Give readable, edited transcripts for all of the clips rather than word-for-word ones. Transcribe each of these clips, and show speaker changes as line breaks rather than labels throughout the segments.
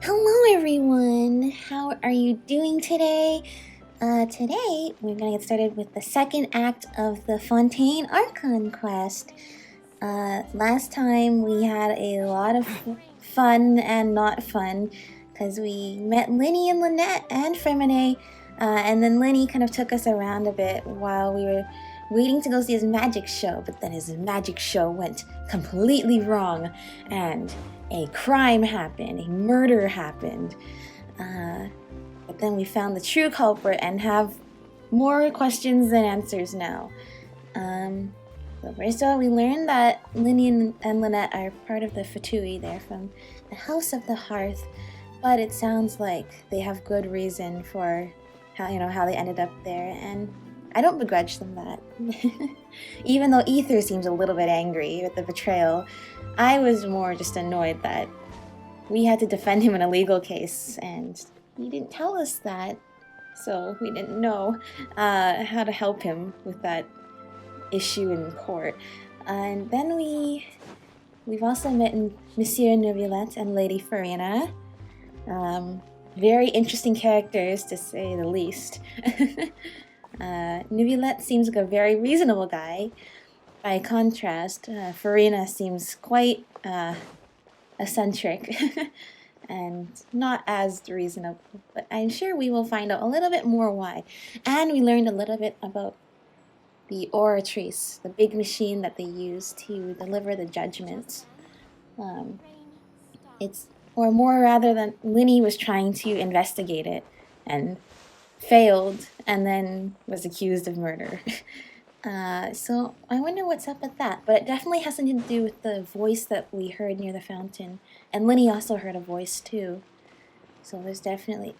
Hello everyone! How are you doing today? Today we're gonna get started with the second act of the Fontaine Archon quest. Last time we had a lot of fun and not fun because we met Lyney and Lynette and Femine, and then Lyney kind of took us around a bit while we were waiting to go see his magic show, but then his magic show went completely wrong and a crime happened, a murder happened. But then we found the true culprit and have more questions than answers now. So first of all, we learned that Lyney and Lynette are part of the Fatui. They're from the House of the Hearth, but it sounds like they have good reason for how they ended up there, and I don't begrudge them that. Even though Ether seems a little bit angry with the betrayal, I was more just annoyed that we had to defend him in a legal case, and he didn't tell us that, so we didn't know how to help him with that issue in court. And then we've also met Monsieur Neuvillette and Lady Farina. Very interesting characters, to say the least. Neuvillette seems like a very reasonable guy. By contrast, Farina seems quite eccentric and not as reasonable, but I'm sure we will find out a little bit more why. And we learned a little bit about the oratrice, the big machine that they use to deliver the judgments. Lyney was trying to investigate it and failed, and then was accused of murder. So I wonder what's up with that, but it definitely has something to do with the voice that we heard near the fountain, and Lyney also heard a voice too. So it definitely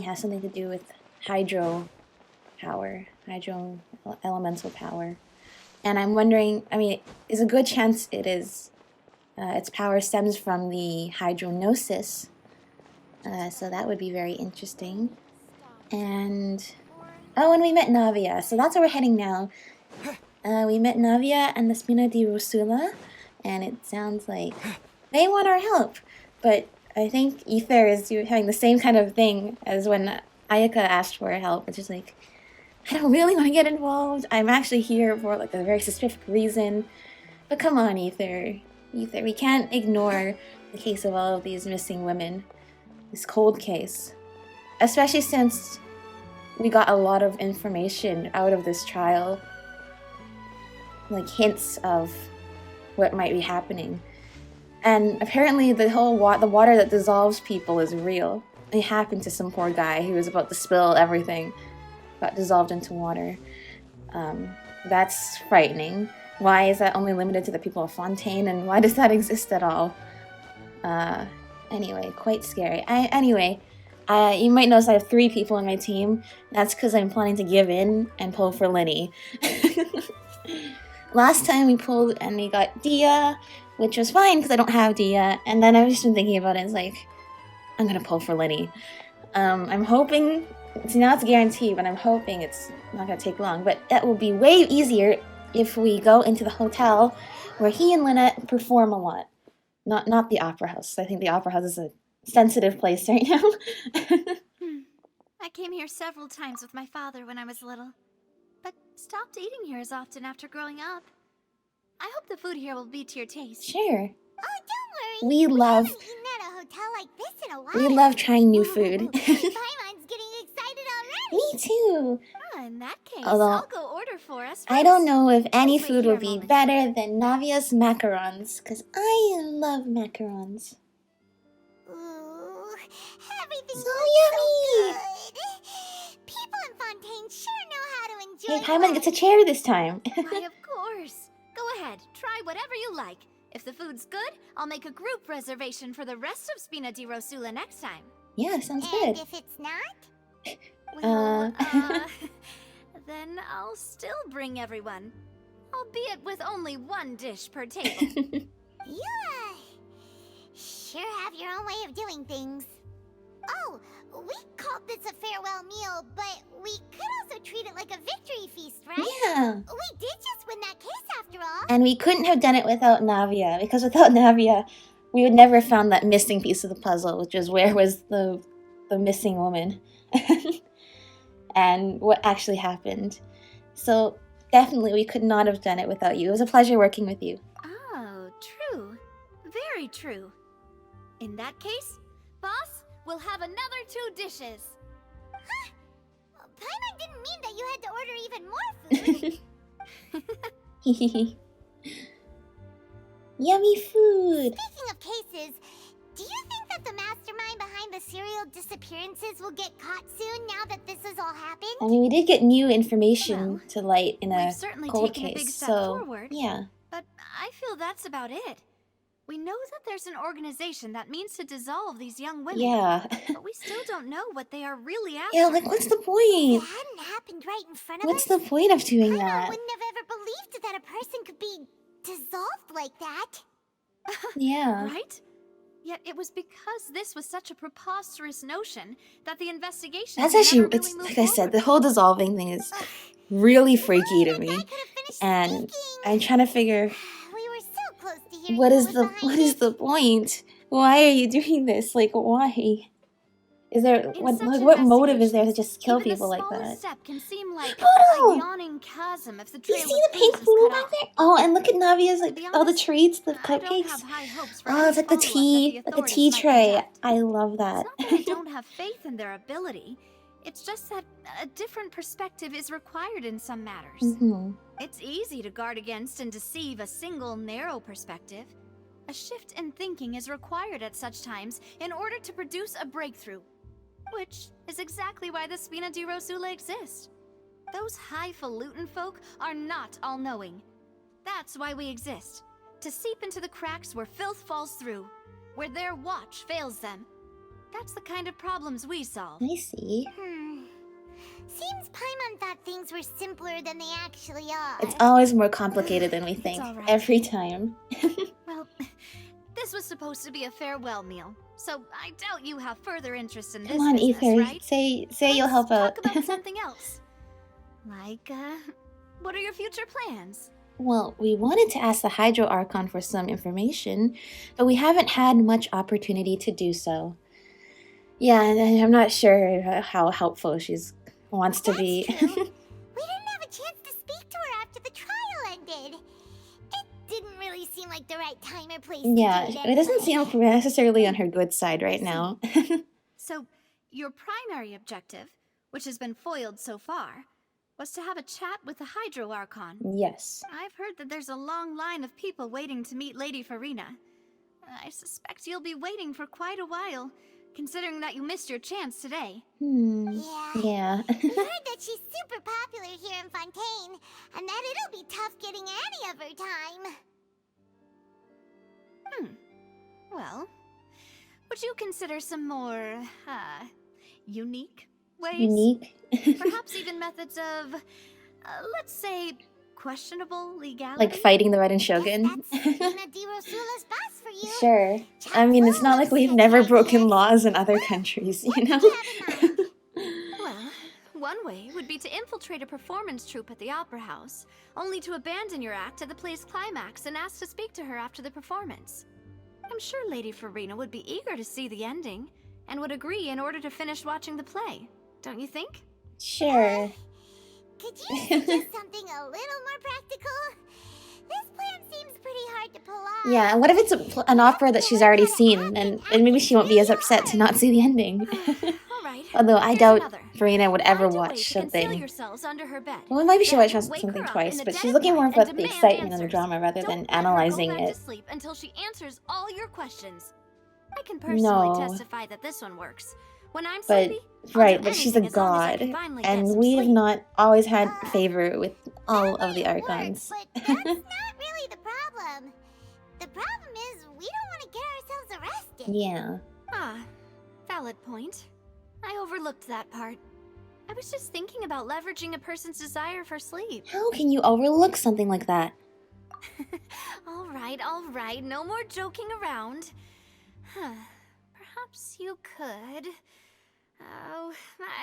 has something to do with hydro elemental power. And I'm wondering, there's a good chance its power stems from the hydronosis, so that would be very interesting. And we met Navia, so that's where we're heading now. We met Navia and the Spina di Rosula, and it sounds like they want our help. But I think Ether is having the same kind of thing as when Ayaka asked for help. It's just like, I don't really want to get involved. I'm actually here for a very specific reason. But come on, Ether, we can't ignore the case of all of these missing women. This cold case. Especially since we got a lot of information out of this trial. Like hints of what might be happening. And apparently the water that dissolves people is real. It happened to some poor guy who was about to spill everything. Got dissolved into water. That's frightening. Why is that only limited to the people of Fontaine, and why does that exist at all? Anyway, quite scary. You might notice I have 3 people on my team. That's because I'm planning to give in and pull for Lyney. Last time we pulled and we got Dia, which was fine because I don't have Dia. And then I've just been thinking about it. It's like, I'm going to pull for Lyney. I'm hoping, now it's a guarantee, but I'm hoping it's not going to take long. But that will be way easier if we go into the hotel where he and Lynette perform a lot. Not the Opera House. I think the Opera House is a sensitive place right now.
I came here several times with my father when I was little, but stopped eating here as often after growing up. I hope the food here will be to your taste.
Sure.
Oh, don't worry.
We
haven't eaten at a hotel like this in a while.
We love trying new food.
Paimon's getting excited already.
Me too.
Oh, in that case,
Although,
I'll go order for us first.
I don't know if any
Wait
food
here
will
a
be
moment.
better than Navia's macarons, because I love macarons.
Ooh, everything
So
looks
yummy.
so good. People in Fontaine sure know how to enjoy
Hey, Paimon
life.
gets a chair this time.
Why, of course. Go ahead, try whatever you like. If the food's good, I'll make a group reservation for the rest of Spina di Rosula next time.
Yeah, sounds
And
good.
if it's not?
Well, then I'll still bring everyone. Albeit with only 1 dish per table.
You, sure have your own way of doing things. Oh, we called this a farewell meal, but we could also treat it like a victory feast, right?
Yeah.
We did just win that case after all.
And we couldn't have done it without Navia, because without Navia, we would never have found that missing piece of the puzzle, which is where was the missing woman and what actually happened. So definitely we could not have done it without you. It was a pleasure working with you.
Oh, true. Very true. In that case, boss, we'll have another 2 dishes.
Huh? Paimon didn't mean that you had to order even more food.
Yummy food!
Speaking of cases, do you think that the mastermind behind the serial disappearances will get caught soon now that this has all happened?
I mean, we did get new information
Well,
to light in a
we've certainly
cold
taken a big
case,
step
so
forward.
yeah.
But I feel that's about it. We know that there's an organization that means to dissolve these young women.
Yeah.
But we still don't know what they are really after.
Yeah, like, what's the
If
point?
it hadn't happened right in front of
What's
us,
the point of doing
Paimon
that?
wouldn't have ever believed that a person could be dissolved like that.
Yeah.
Right? Yet it was because this was such a preposterous notion that the investigation
That's
never
actually,
really
it's
moved
like I said, the
forward.
whole dissolving thing is really freaky to
That guy
me.
could have finished
And
speaking.
I'm trying to figure,
We were so close to hearing
what
who
is
was
the
behind it.
point? Why are you doing this? Like, why? Is there
In
what
such
like what motive is there to
investigations,
just kill
even
people
the
like
smallest
that?
step can seem like
Poodle!
a yawning chasm if the
Do you
trail
see
of
the pink
clues is
poodle
cut
back
off.
there? Oh, and look at Navia's,
To
like,
be
all the
honest,
treats, the
I don't have
cupcakes.
high hopes for
Oh,
any
it's like the
follow-up that the
tea, like a
authorities
tea
might
tray.
conduct.
I love
It's
that.
not that I don't have faith in their ability. It's just that a different perspective is required in some matters.
Mm-hmm.
It's easy to guard against and deceive a single narrow perspective. A shift in thinking is required at such times in order to produce a breakthrough. Which is exactly why the Spina di Rosula exist. Those highfalutin folk are not all-knowing. That's why we exist. To seep into the cracks where filth falls through. Where their watch fails them. That's the kind of problems we solve.
I see.
Seems Paimon thought things were simpler than they actually are.
It's always more complicated than we think.
all right.
Every time.
Well, this was supposed to be a farewell meal, so I doubt you have further interest in this
Come on,
business,
Ether.
right?
Say you'll
Let's
help out.
talk about something else. Like, what are your future plans?
Well, we wanted to ask the Hydro Archon for some information, but we haven't had much opportunity to do so. Yeah, and I'm not sure how helpful she wants to be.
That's true. We didn't have a chance to speak to her after the trial ended. It didn't really seem like the right time or place
Yeah,
to do
it doesn't
anyway.
seem necessarily on her good side right now.
So, your primary objective, which has been foiled so far, was to have a chat with the Hydro Archon.
Yes.
I've heard that there's a long line of people waiting to meet Lady Farina. I suspect you'll be waiting for quite a while, considering that you missed your chance today.
Yeah.
We heard that she's super popular here in Fontaine, and that it'll be tough getting any of her time.
Well, would you consider some more, unique ways?
Unique.
Perhaps even methods of, let's say, questionable legality?
Like fighting the Red and Shogun.
Guess that's Spina di Rosula's boss for you.
Sure. I mean, it's not like we've never broken laws in other countries, you know?
What did you have in mind?
Well, one way would be to infiltrate a performance troupe at the Opera House, only to abandon your act at the play's climax and ask to speak to her after the performance. I'm sure Lady Farina would be eager to see the ending, and would agree in order to finish watching the play. Don't you think?
Sure.
Could you suggest something a little more practical? This plan seems pretty hard to pull off.
Yeah, and what if it's an opera that she's already seen, and maybe she won't be as upset to not see the ending.
All right.
Although I
Here's
doubt
another.
Farina would ever
Find a way
watch
to conceal
something.
yourselves under her bed.
Well, maybe she
Then
watched
wake
something
her up
twice,
in the
but
dead
she's
of
looking more
night
for
and
the
demand
excitement and the
answers.
drama rather
Don't
than
let her
analyzing
go back
it.
to sleep until she answers all your questions. I can personally
No.
testify that this one works. When I'm
But,
sleepy, I'll
right,
do
but she's a
anything as long as I
god,
can finally get
and
some
we have
sleep.
not always had favor with all of the
That might
Archons.
work, but that's not really the problem. The problem is we don't want to get ourselves arrested.
Yeah.
Ah, valid point. I overlooked that part. I was just thinking about leveraging a person's desire for sleep.
How can you overlook something like that?
All right, no more joking around. Perhaps you could... Oh,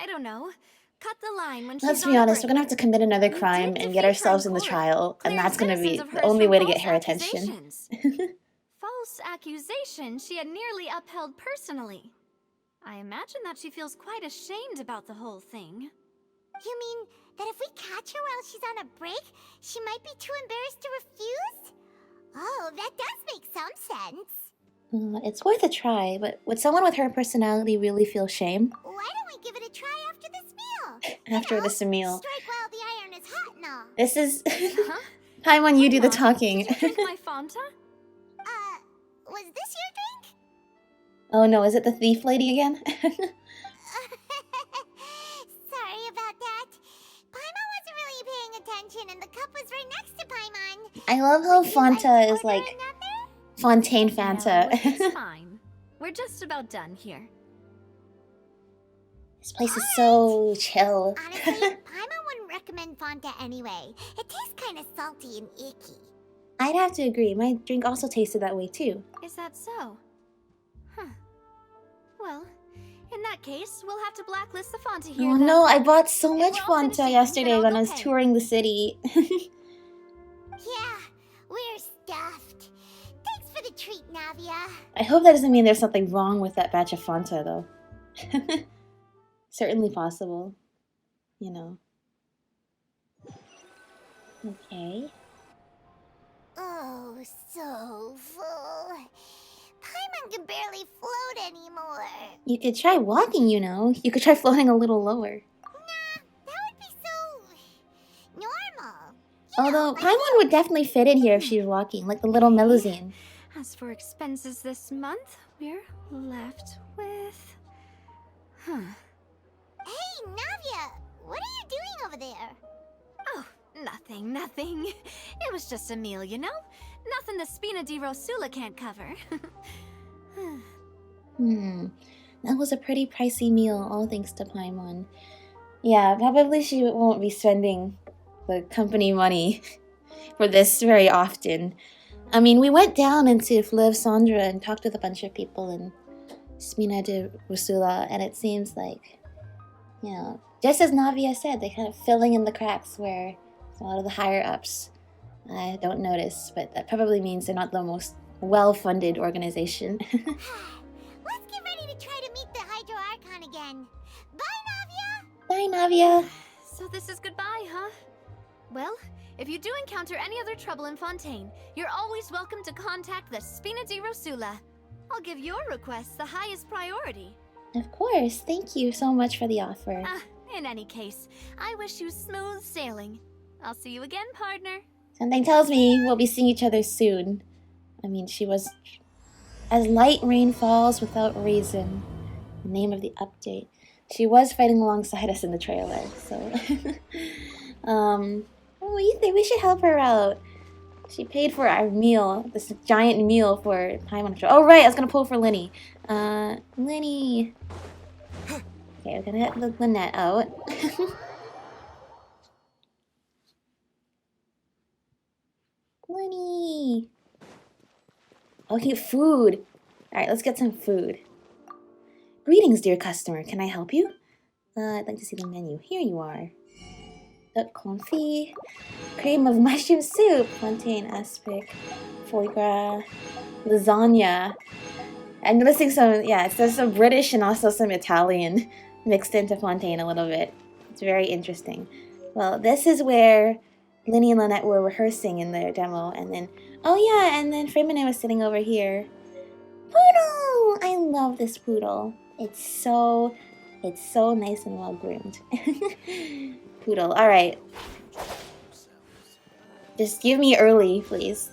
I don't know. Cut the line when she's
Let's
on
be
a
honest, we're
break.
gonna have to commit another
You
crime
did
and
defeat
get
her
ourselves
in
in the
court.
trial, and
Clear
that's gonna be
citizens of
the
hers
only
from
way to get
false
her attention.
accusations. false accusation she had nearly upheld personally. I imagine that she feels quite ashamed about the whole thing.
You mean that if we catch her while she's on a break, she might be too embarrassed to refuse? Oh, that does make some sense.
It's worth a try, but would someone with her personality really feel shame?
Why don't we give it a try after this meal?
After this meal.
Strike while the iron is hot and all.
This is...
Huh?
Paimon, you do the talking.
Did you drink my Fanta?
Was this your drink?
Oh no, is it the thief lady again?
Sorry about that. Paimon wasn't really paying attention and the cup was right next to Paimon.
I love how
Would you like to
Fanta is
order
like
another?
Fontaine
No,
Fanta.
it's fine. We're just about done here.
This place is so chill.
Honestly, Paimon wouldn't recommend Fanta anyway. It tastes kind of salty and icky.
I'd have to agree. My drink also tasted that way too.
Is that so? Huh. Well, in that case, we'll have to blacklist the Fanta here.
Oh
then.
no, I bought so much
We're all
Fanta
finishing,
yesterday
then I'll
when
go
I was
pay.
touring the city.
Yeah, we're stuffed. Thanks for the treat, Navia.
I hope that doesn't mean there's something wrong with that batch of Fanta though. Certainly possible. You know. Okay.
Oh, so full. Paimon can barely float anymore.
You could try walking, you know. You could try floating a little lower.
Nah, that would be so normal.
Although Paimon would definitely fit in here if she was walking, like the little melusine.
As for expenses this month, we're left with... Huh.
Hey, Navia, what are you doing over there?
Oh, nothing. It was just a meal, you know? Nothing the Spina di Rosula can't cover.
That was a pretty pricey meal, all thanks to Paimon. Yeah, probably she won't be spending the company money for this very often. I mean, we went down into Fleuve Cendre and talked with a bunch of people in Spina di Rosula, and it seems like, you know, just as Navia said, they're kind of filling in the cracks where a lot of the higher-ups don't notice, but that probably means they're not the most well-funded organization.
Let's get ready to try to meet the Hydro Archon again. Bye, Navia!
Bye, Navia!
So this is goodbye, huh? Well, if you do encounter any other trouble in Fontaine, you're always welcome to contact the Spina di Rosula. I'll give your requests the highest priority.
Of course, thank you so much for the offer.
In any case, I wish you smooth sailing. I'll see you again, partner.
Something tells me we'll be seeing each other soon. I mean, she was... As light rain falls without reason. The name of the update. She was fighting alongside us in the trailer, so... what do you think? We should help her out. She paid for our meal, this giant meal for Paimon. Oh right, I was gonna pull for Lyney. Lyney. Okay, we're gonna get the net out. Lyney. Okay, food. Alright, let's get some food. Greetings, dear customer. Can I help you? I'd like to see the menu. Here you are. Duck confit, cream of mushroom soup, plantain aspic, foie gras, lasagna. I'm noticing some, yeah, there's some British and also some Italian mixed into Fontaine a little bit. It's very interesting. Well, this is where Lyney and Lynette were rehearsing in their demo, and then, oh yeah, and then Freeman was sitting over here. Poodle! I love this poodle. It's so nice and well groomed. Poodle. All right. Just give me early, please.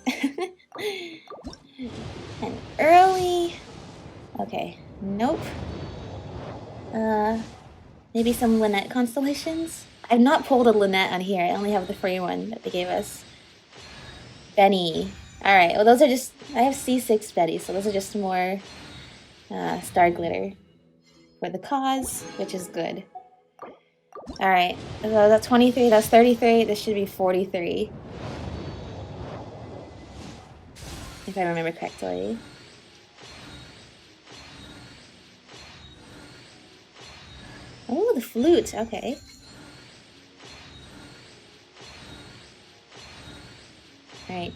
And early. Okay. Nope. Maybe some Lynette constellations? I've not pulled a Lynette on here. I only have the free one that they gave us. Benny. All right. Well, those are just... I have C6 Betty, so those are just more star glitter for the cause, which is good. Alright, so that's 23, that's 33, this should be 43. If I remember correctly. Oh, the flute, okay. Alright,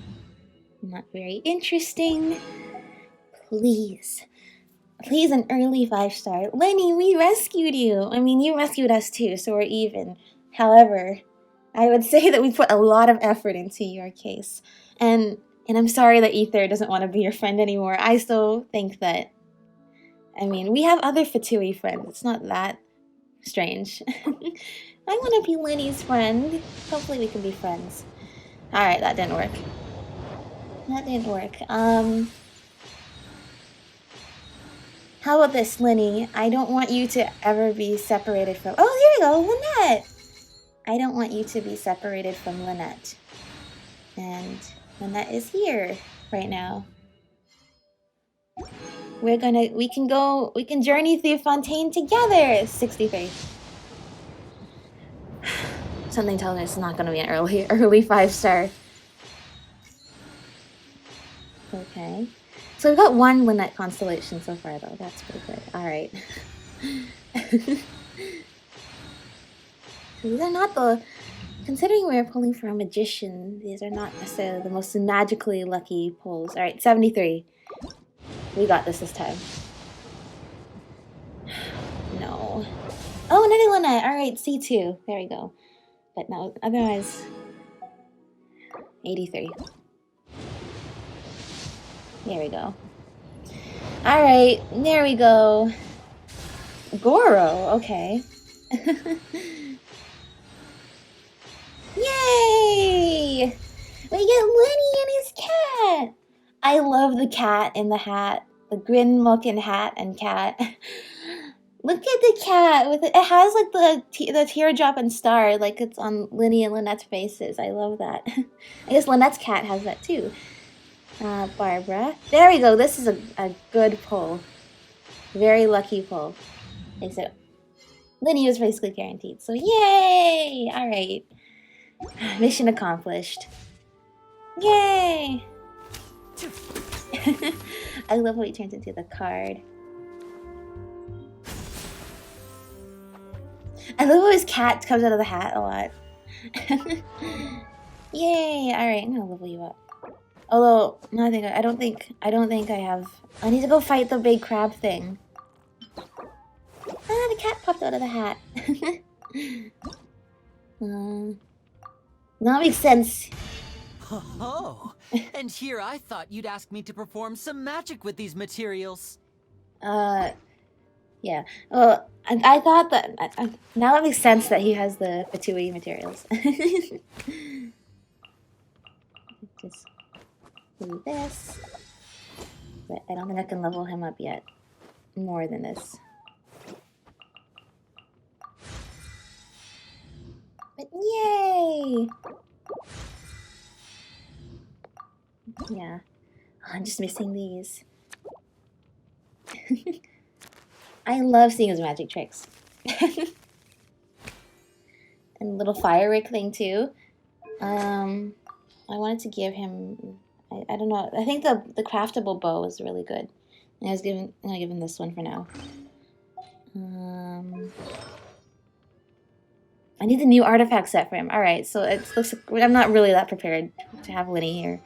not very interesting. Please. Please, an early 5-star. Lyney, we rescued you. I mean, you rescued us too, so we're even. However, I would say that we put a lot of effort into your case. And I'm sorry that Ether doesn't want to be your friend anymore. I still think that... I mean, we have other Fatui friends. It's not that strange. I want to be Lyney's friend. Hopefully we can be friends. Alright, that didn't work. That didn't work. How about this, Lyney? I don't want you to ever be separated from... Oh, here we go, Lynette! I don't want you to be separated from Lynette. And Lynette is here right now. We can journey through Fontaine together! 63. Something tells me it's not gonna be an early 5-star. Okay. So we've got one Lynette constellation so far, though. That's pretty good. Alright. So these are not the... Considering we're pulling for a magician, these are not necessarily the most magically lucky pulls. Alright, 73. We got this time. No. Oh, another Lynette! Alright, C2. There we go. But no, otherwise... 83. There we go. Alright, there we go. Goro, okay. Yay! We get Lyney and his cat! I love the cat in the hat. The grin-looking hat and cat. Look at the cat with it. It has like the teardrop and star, like it's on Lyney and Lynette's faces. I love that. I guess Lynette's cat has that too. Barbara. There we go. This is a good pull. Very lucky pull. Except Lyney was basically guaranteed. So yay! Alright. Mission accomplished. Yay! I love how he turns into the card. I love how his cat comes out of the hat a lot. Yay! Alright, I'm gonna level you up. Although, no, I don't think I have... I need to go fight the big crab thing. Ah, the cat popped out of the hat. That makes sense.
Oh, and here I thought you'd ask me to perform some magic with these materials.
Yeah. Well, I thought that... now it makes sense that he has the Fatui materials. Just do this. But I don't think I can level him up yet. More than this. But yay! Yeah. Oh, I'm just missing these. I love seeing his magic tricks. And little firework thing too. I wanted to give him... I don't know. I think the craftable bow is really good. And I'm gonna give him this one for now. I need the new artifact set for him. Alright, so it looks like I'm not really that prepared to have Lyney here.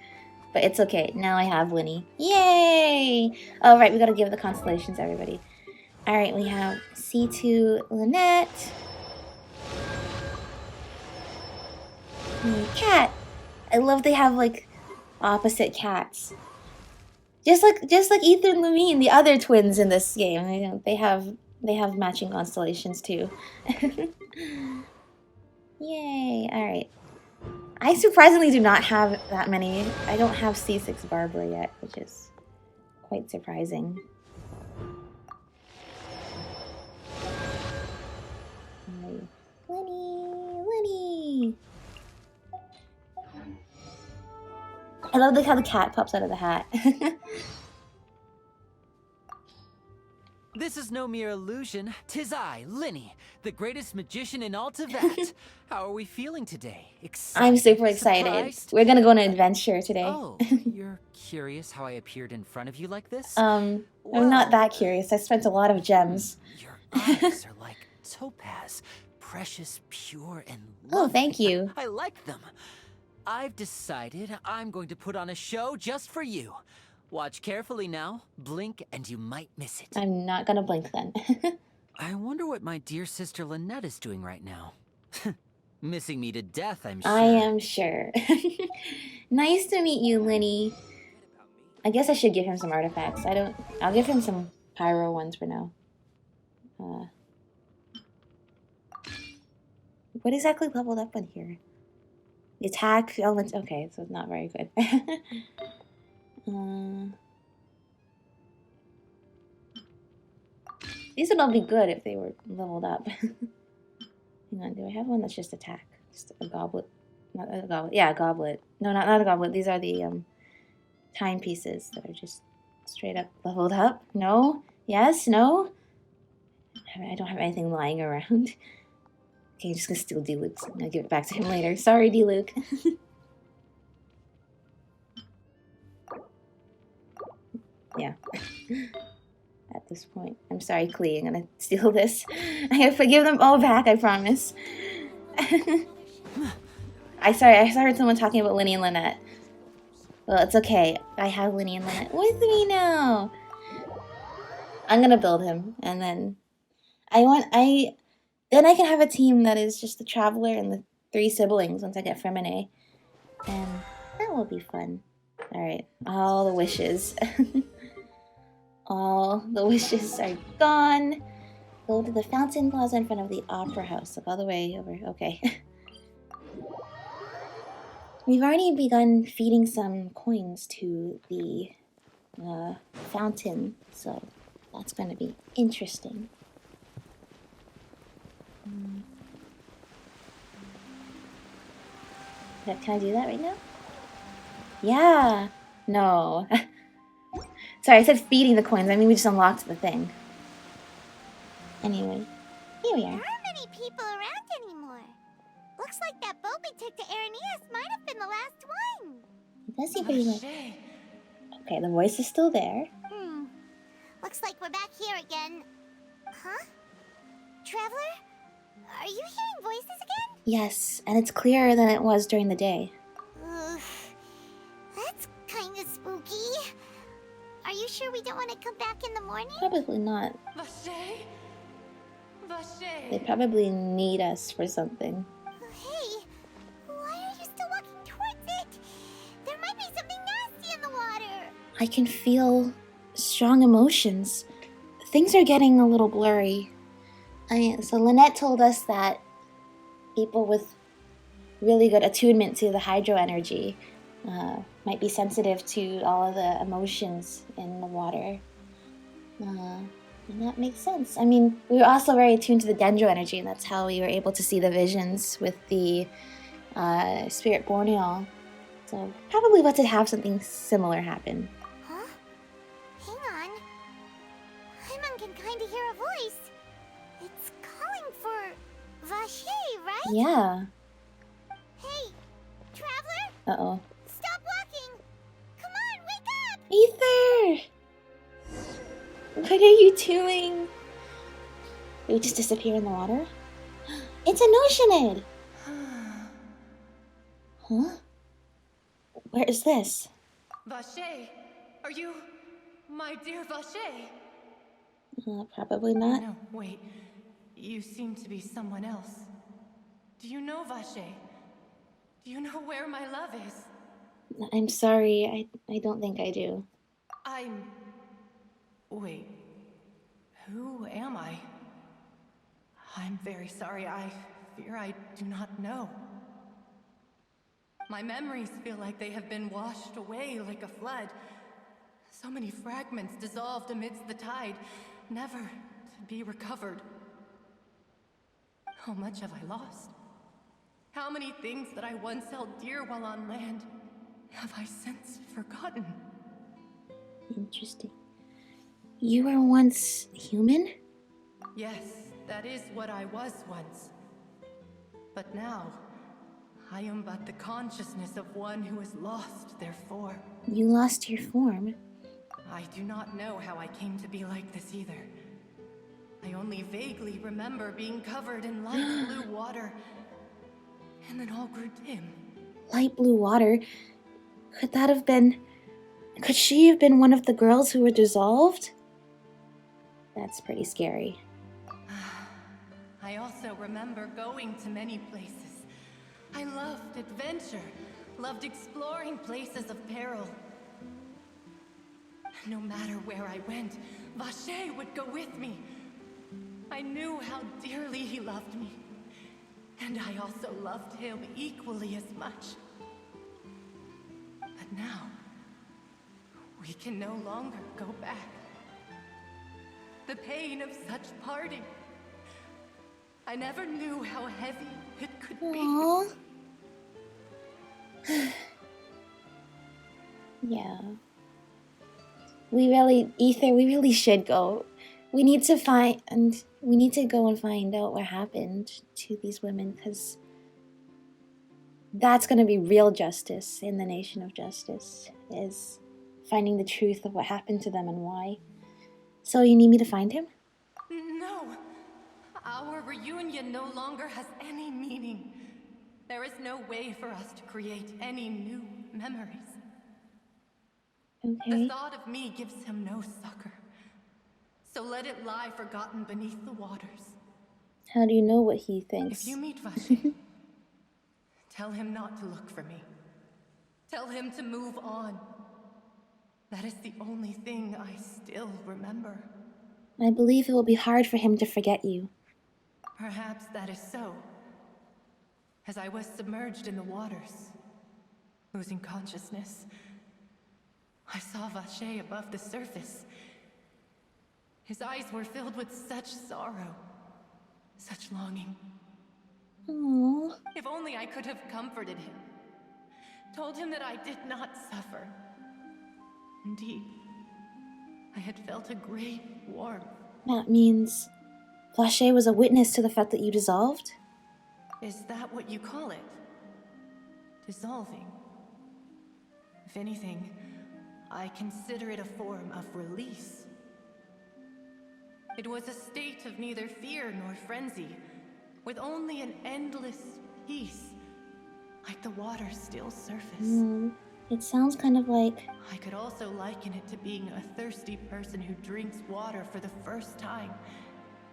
But it's okay. Now I have Lyney. Yay! Oh, right, we gotta give the constellations, everybody. Alright, we have C2 Lynette. And cat. I love they have, like, opposite cats. Just like Ether and Lumine, the other twins in this game. They have matching constellations, too. Yay! Alright. I surprisingly do not have that many. I don't have C6 Barbara yet, which is quite surprising. Lyney! I love how the cat pops out of the hat.
This is no mere illusion. 'Tis I, Lyney, the greatest magician in all Teyvat. How are we feeling today? Excited?
I'm super excited.
Surprised?
We're gonna go on an adventure today.
Oh, you're curious how I appeared in front of you like this?
I'm not that curious. I spent a lot of gems.
Your eyes are like topaz, precious, pure, and
Oh,
lovely.
thank you.
I like them. I've decided I'm going to put on a show just for you. Watch carefully now. Blink and you might miss it.
I'm not gonna blink then.
I wonder what my dear sister Lynette is doing right now. Missing me to death, I'm sure.
I am sure. Nice to meet you, Lyney. I guess I should give him some artifacts. I'll give him some pyro ones for now. What exactly leveled up on here? The attack elements. Okay, so it's not very good. These would all be good if they were leveled up. Hang on, do I have one that's just attack? Just a goblet. Not a goblet. Yeah, a goblet. No, not a goblet. These are the timepieces that are just straight up leveled up. No? Yes? No? I don't have anything lying around. Okay, I'm just gonna steal D-Luke's. I'm gonna give it back to him later. Sorry, D-Luke. Yeah. At this point. I'm sorry, Klee. I'm gonna steal this. I'm gonna give them all back, I promise. I heard someone talking about Lyney and Lynette. Well, it's okay. I have Lyney and Lynette with me now. I'm gonna build him, and then then I can have a team that is just the Traveler and the 3 siblings once I get Femine. And that will be fun. Alright, all the wishes. All the wishes are gone. Go to the fountain plaza in front of the opera house. Look all the way over. Okay. We've already begun feeding some coins to the fountain, so that's going to be interesting. Can I do that right now? Yeah. No. Sorry, I said feeding the coins. I mean, we just unlocked the thing. Anyway, here we are.
There aren't many people around anymore. Looks like that boat we took to Araneas might have been the last one.
It does seem pretty much. Okay, the voice is still there.
Looks like we're back here again. Huh? Traveler? Are you hearing voices again?
Yes, and it's clearer than it was during the day.
That's kind of spooky. Are you sure we don't want to come back in the morning?
Probably not.
Vache? Vache?
They probably need us for something.
Hey, why are you still walking towards it? There might be something nasty in the water.
I can feel strong emotions. Things are getting a little blurry. So Lynette told us that people with really good attunement to the hydro energy might be sensitive to all of the emotions in the water. And that makes sense. I mean, we were also very attuned to the dendro energy, and that's how we were able to see the visions with the spirit Borneal. So probably about to have something similar happen.
Huh? Hang on. Paimon can kind of hear a voice. It's calling for Vache, right?
Yeah.
Hey, Traveler?
Uh-oh.
Stop walking! Come on, wake up!
Ether! What are you doing? Did we just disappear in the water? It's an Oceanid! Huh? Where is this?
Vache? Are you my dear Vache?
Probably not.
No, wait. You seem to be someone else. Do you know Vache? Do you know where my love is?
I'm sorry, I don't think I do.
Wait. Who am I? I'm very sorry. I fear I do not know. My memories feel like they have been washed away like a flood. So many fragments dissolved amidst the tide, never to be recovered. How much have I lost? How many things that I once held dear while on land have I since forgotten?
Interesting. You were once human?
Yes, that is what I was once. But now, I am but the consciousness of one who is lost, therefore.
You lost your form.
I do not know how I came to be like this either. I only vaguely remember being covered in light blue water, and then all grew dim.
Light blue water? Could that have been Could she have been one of the girls who were dissolved? That's pretty scary.
I also remember going to many places. I loved adventure, loved exploring places of peril. No matter where I went, Vacher would go with me. I knew how dearly he loved me, and I also loved him equally as much. But now, we can no longer go back. The pain of such parting. I never knew how heavy it could
Aww.
be.
Yeah. Ether, we really should go. We need to go and find out what happened to these women, because that's gonna be real justice in the Nation of Justice, is finding the truth of what happened to them and why. So you need me to find him?
No. Our reunion no longer has any meaning. There is no way for us to create any new memories.
Okay.
The thought of me gives him no succor. So let it lie forgotten beneath the waters.
How do you know what he thinks?
If you meet Vacher, tell him not to look for me. Tell him to move on. That is the only thing I still remember.
I believe it will be hard for him to forget you.
Perhaps that is so. As I was submerged in the waters, losing consciousness, I saw Vacher above the surface. His eyes were filled with such sorrow, such longing.
Aww.
If only I could have comforted him, told him that I did not suffer. Indeed, I had felt a great warmth.
That means Vacher was a witness to the fact that you dissolved?
Is that what you call it? Dissolving? If anything, I consider it a form of release. It was a state of neither fear nor frenzy, with only an endless peace, like the water's still surface.
It sounds kind of like...
I could also liken it to being a thirsty person who drinks water for the first time,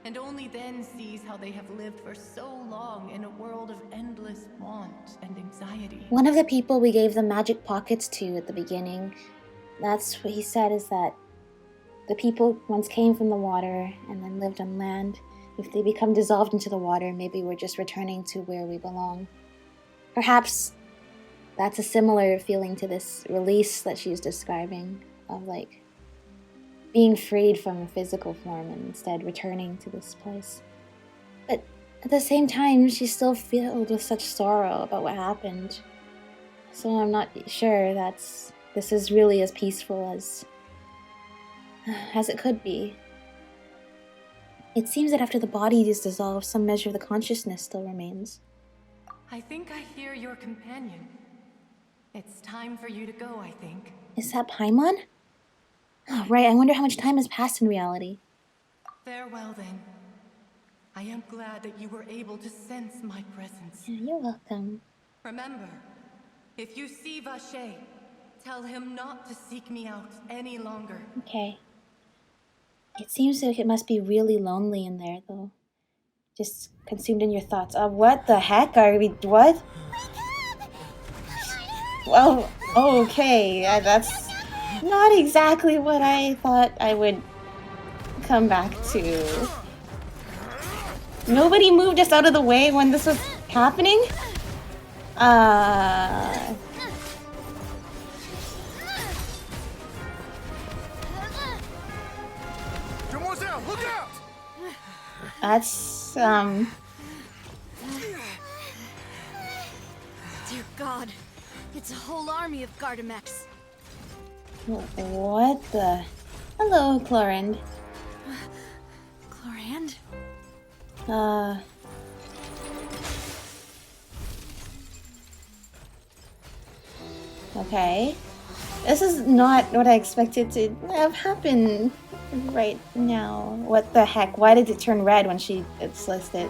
and only then sees how they have lived for so long in a world of endless want and anxiety.
One of the people we gave the magic pockets to at the beginning, that's what he said, is that the people once came from the water and then lived on land. If they become dissolved into the water, maybe we're just returning to where we belong. Perhaps that's a similar feeling to this release that she's describing, of like being freed from a physical form and instead returning to this place. But at the same time, she's still filled with such sorrow about what happened. So I'm not sure this is really as peaceful as it could be. It seems that after the body is dissolved, some measure of the consciousness still remains.
I think I hear your companion. It's time for you to go, I think.
Is that Paimon? Oh, right, I wonder how much time has passed in reality.
Farewell, then. I am glad that you were able to sense my presence.
Yeah, you're welcome.
Remember, if you see Vacher, tell him not to seek me out any longer.
Okay. It seems like it must be really lonely in there, though. Just consumed in your thoughts. What the heck are we... What? Well, okay. That's not exactly what I thought I would come back to. Nobody moved us out of the way when this was happening?
Look out!
That's,
Dear God, it's a whole army of Gardamex.
What the... Hello, Chlorinde.
Chlorinde?
Okay. This is not what I expected to have happen right now. What the heck? Why did it turn red when it's listed?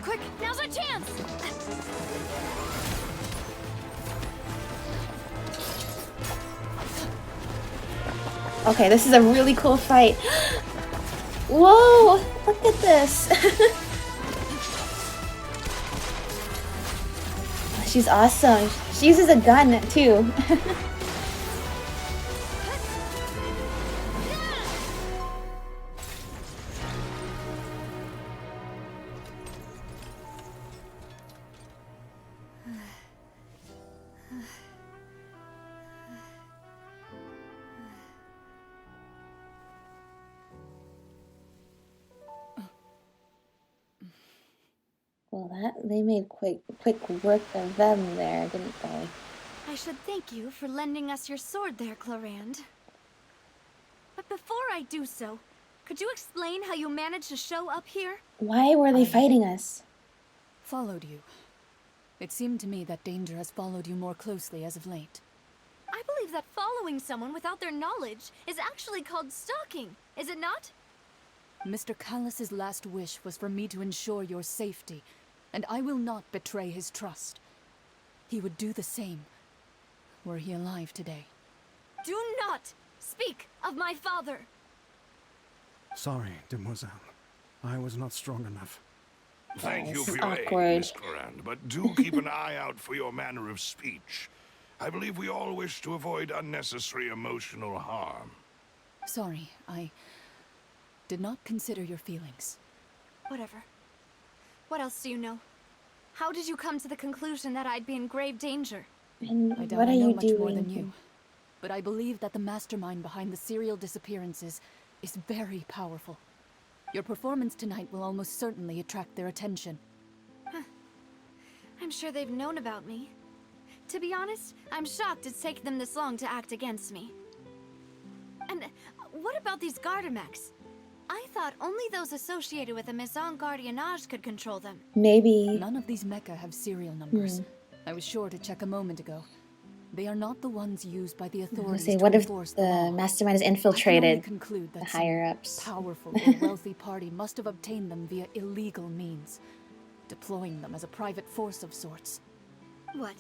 Quick, now's our chance!
Okay, this is a really cool fight. Whoa! Look at this. She's awesome. She uses a gun too. Well, they made quick work of them there, didn't they?
I should thank you for lending us your sword there, Clarand. But before I do so, could you explain how you managed to show up here?
Why were they fighting us?
Followed you. It seemed to me that danger has followed you more closely as of late.
I believe that following someone without their knowledge is actually called stalking, is it not?
Mr. Callus's last wish was for me to ensure your safety, and I will not betray his trust. He would do the same, were he alive today.
Do not speak of my father!
Sorry, demoiselle. I was not strong enough.
Thank you
This
for
is
your
awkward.
aid, Miss Corand, but do keep an eye out for your manner of speech. I believe we all wish to avoid unnecessary emotional harm.
Sorry, I did not consider your feelings.
Whatever. What else do you know? How did you come to the conclusion that I'd be in grave danger?
And
I doubt
what are
I know
you
much
doing?
more than you. But I believe that the mastermind behind the serial disappearances is very powerful. Your performance tonight will almost certainly attract their attention.
I'm sure they've known about me. To be honest, I'm shocked it's taken them this long to act against me. And what about these Gardamex? I thought only those associated with the Maison Gardiennage could control them.
Maybe.
None of these mecha have serial numbers. I was sure to check a moment ago. They are not the ones used by the
I was gonna
authorities
say,
to
what if
enforce
the
law.
mastermind has
I can only
infiltrated
conclude that
the
some
higher ups?
powerful or wealthy party must have obtained them via illegal means, deploying them as a private force of sorts.
What?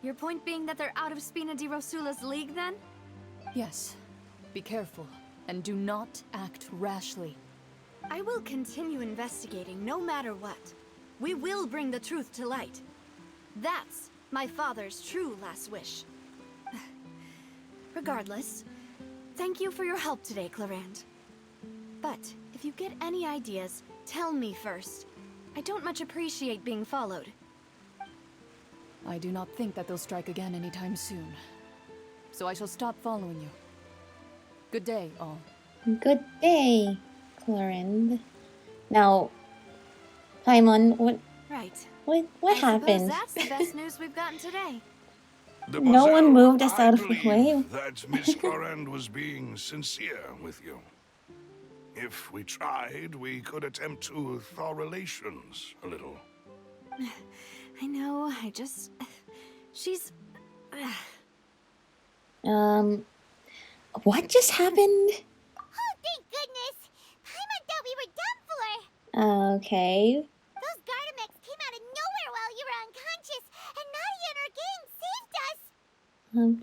Your point being that they're out of Spina di Rosula's league, then?
Yes. Be careful, and do not act rashly.
I will continue investigating no matter what. We will bring the truth to light. That's my father's true last wish. Regardless, thank you for your help today, Clarand. But if you get any ideas, tell me first. I don't much appreciate being followed.
I do not think that they'll strike again anytime soon. So I shall stop following you. Good day, all.
Good day, Clorind. Now, Paimon,
Right.
what
I
happened?
suppose that's the best news we've gotten today.
No one moved us
I
out of the
believe
way.
that Miss Corand was being sincere with you. If we tried, we could attempt to thaw relations a little.
I know, she's...
What just happened?
Oh, thank goodness! Paimon thought we were done for!
Okay.
Those Gardamex came out of nowhere while you were unconscious, and Nadia and her gang saved us!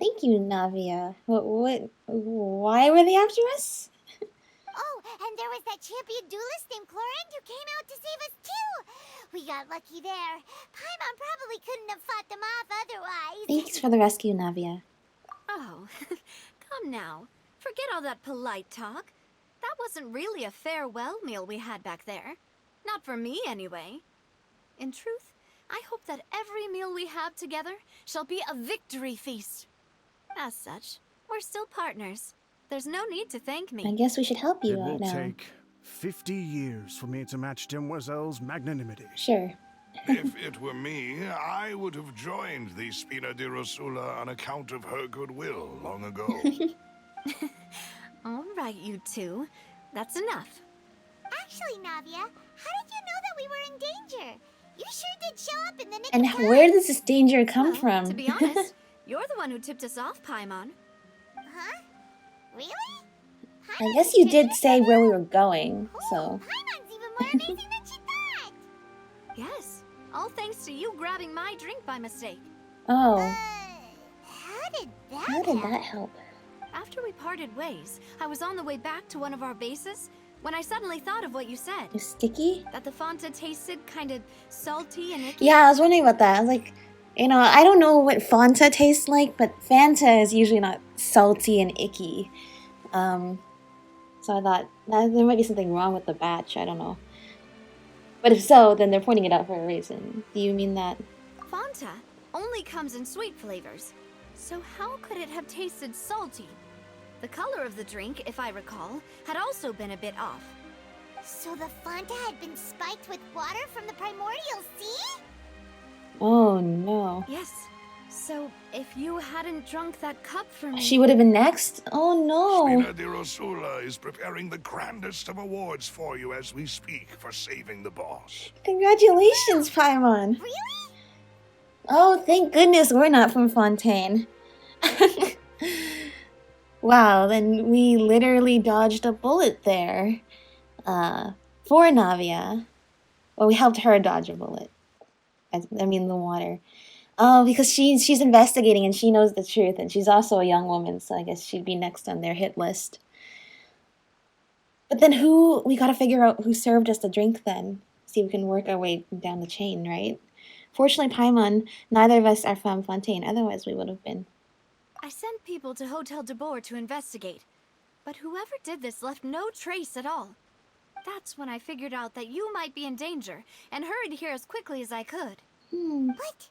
Thank you, Navia. Why were they after us?
Oh, and there was that champion duelist named Clorind who came out to save us too! We got lucky there. Paimon probably couldn't have fought them off otherwise.
Thanks for the rescue, Navia.
Oh, come now. Forget all that polite talk. That wasn't really a farewell meal we had back there. Not for me, anyway. In truth, I hope that every meal we have together shall be a victory feast. As such, we're still partners. There's no need to thank me.
I guess we should help you
It will
out now.
take 50 years for me to match Demoiselle's magnanimity.
Sure.
If it were me, I would have joined the Spina di Rosula on account of her goodwill long ago.
All right, you two. That's enough.
Actually, Navia, how did you know that we were in danger? You sure did show up in the nick
And
of time.
where does this danger come
Well,
from?
To be honest, you're the one who tipped us off, Paimon.
Huh? Really?
I guess you did say where we were going, so...
Paimon's even more amazing than she thought!
Yes, all thanks to you grabbing my drink by mistake.
Oh,
How did that
how did
happen?
that help?
After we parted ways, I was on the way back to one of our bases when I suddenly thought of what you said.
It's sticky?
That the Fanta tasted kind of salty and icky.
Yeah, I was wondering about that. I was like, I don't know what Fanta tastes like, but Fanta is usually not salty and icky. So I thought there might be something wrong with the batch. I don't know. But if so, then they're pointing it out for a reason. Do you mean that?
Fanta only comes in sweet flavors. So how could it have tasted salty? The color of the drink, if I recall, had also been a bit off.
So the Fanta had been spiked with water from the primordial sea?
Oh no.
Yes. So if you hadn't drunk that cup for me...
She would have been next? Oh no.
Spina di Rosula is preparing the grandest of awards for you as we speak for saving the boss.
Congratulations, Paimon.
Really?
Oh, thank goodness we're not from Fontaine. Wow, then we literally dodged a bullet there. For Navia. Well, we helped her dodge a bullet. I mean, the water. Oh, because she's investigating and she knows the truth, and she's also a young woman, so I guess she'd be next on their hit list. But then we gotta figure out who served us the drink then. See if we can work our way down the chain, right? Fortunately, Paimon, neither of us are from Fontaine, otherwise we would have been.
I sent people to Hotel de Boer to investigate, but whoever did this left no trace at all. That's when I figured out that you might be in danger, and hurried here as quickly as I could.
But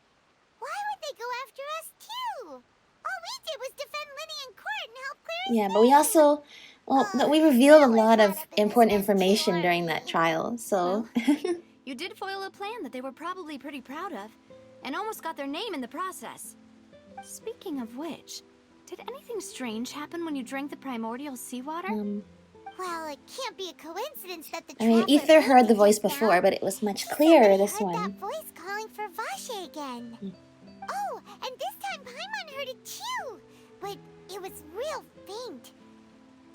why would they go after us too? All we did was defend Lyney in court and help clear his
Yeah, but we
name.
also... Well, we revealed a lot of important information during that trial, so...
You did foil a plan that they were probably pretty proud of, and almost got their name in the process. Speaking of which, did anything strange happen when you drank the primordial seawater?
Well, it can't be a coincidence that the
I mean,
traveler
Ether heard the
Fontaine
voice
just
before,
now.
but it was much
He said
clearer
that he
this
heard
one.
that voice calling for Vache again. Oh, and this time Paimon heard it too, but it was real faint.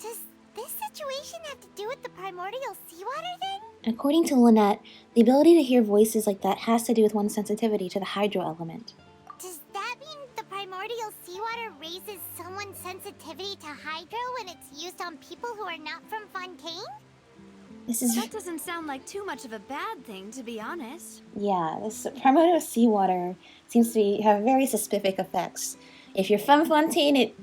Does this situation have to do with the primordial seawater then?
According to Lynette, the ability to hear voices like that has to do with one's sensitivity to the hydro element.
Does that mean the primordial seawater raises someone's sensitivity to hydro when it's used on people who are not from Fontaine?
This is...
That doesn't sound like too much of a bad thing, to be honest.
Yeah, this primordial seawater seems to have very specific effects. If you're from Fontaine, it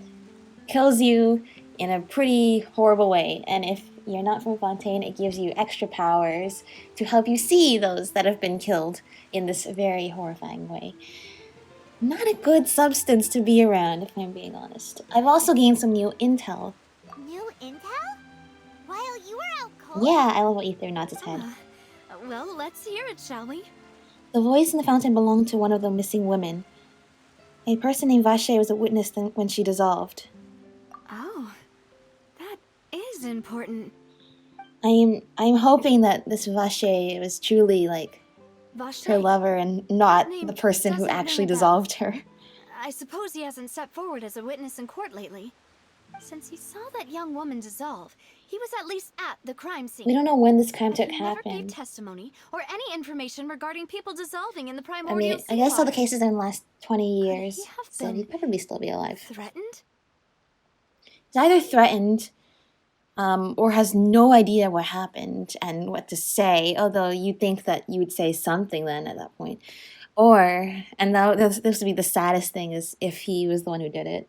kills you in a pretty horrible way. And if you're not from Fontaine, it gives you extra powers to help you see those that have been killed in this very horrifying way. Not a good substance to be around, if I'm being honest. I've also gained some new intel.
New intel? While you were out cold?
Yeah, I love what Ether nods his head.
Well, let's hear it, shall we?
The voice in the fountain belonged to one of the missing women. A person named Vache was a witness when she dissolved.
Oh, that is important.
I'm hoping that this Vache was truly like
Vache?
her lover and not
Name
the person who
doesn't
actually
ring a bell.
dissolved her.
I suppose he hasn't stepped forward as a witness in court lately. Since he saw that young woman dissolve, he was at least at the crime scene.
We don't know when this crime
But
took
he never gave
happen.
testimony or any information regarding people dissolving in the
I
primordial
mean, I guess all the
seawater.
cases in the last 20 years,
he have
so
been
he'd probably still be alive.
Threatened?
He's either threatened, or has no idea what happened and what to say, although you'd think that you would say something then at that point. Or, and this would be the saddest thing, is if he was the one who did it.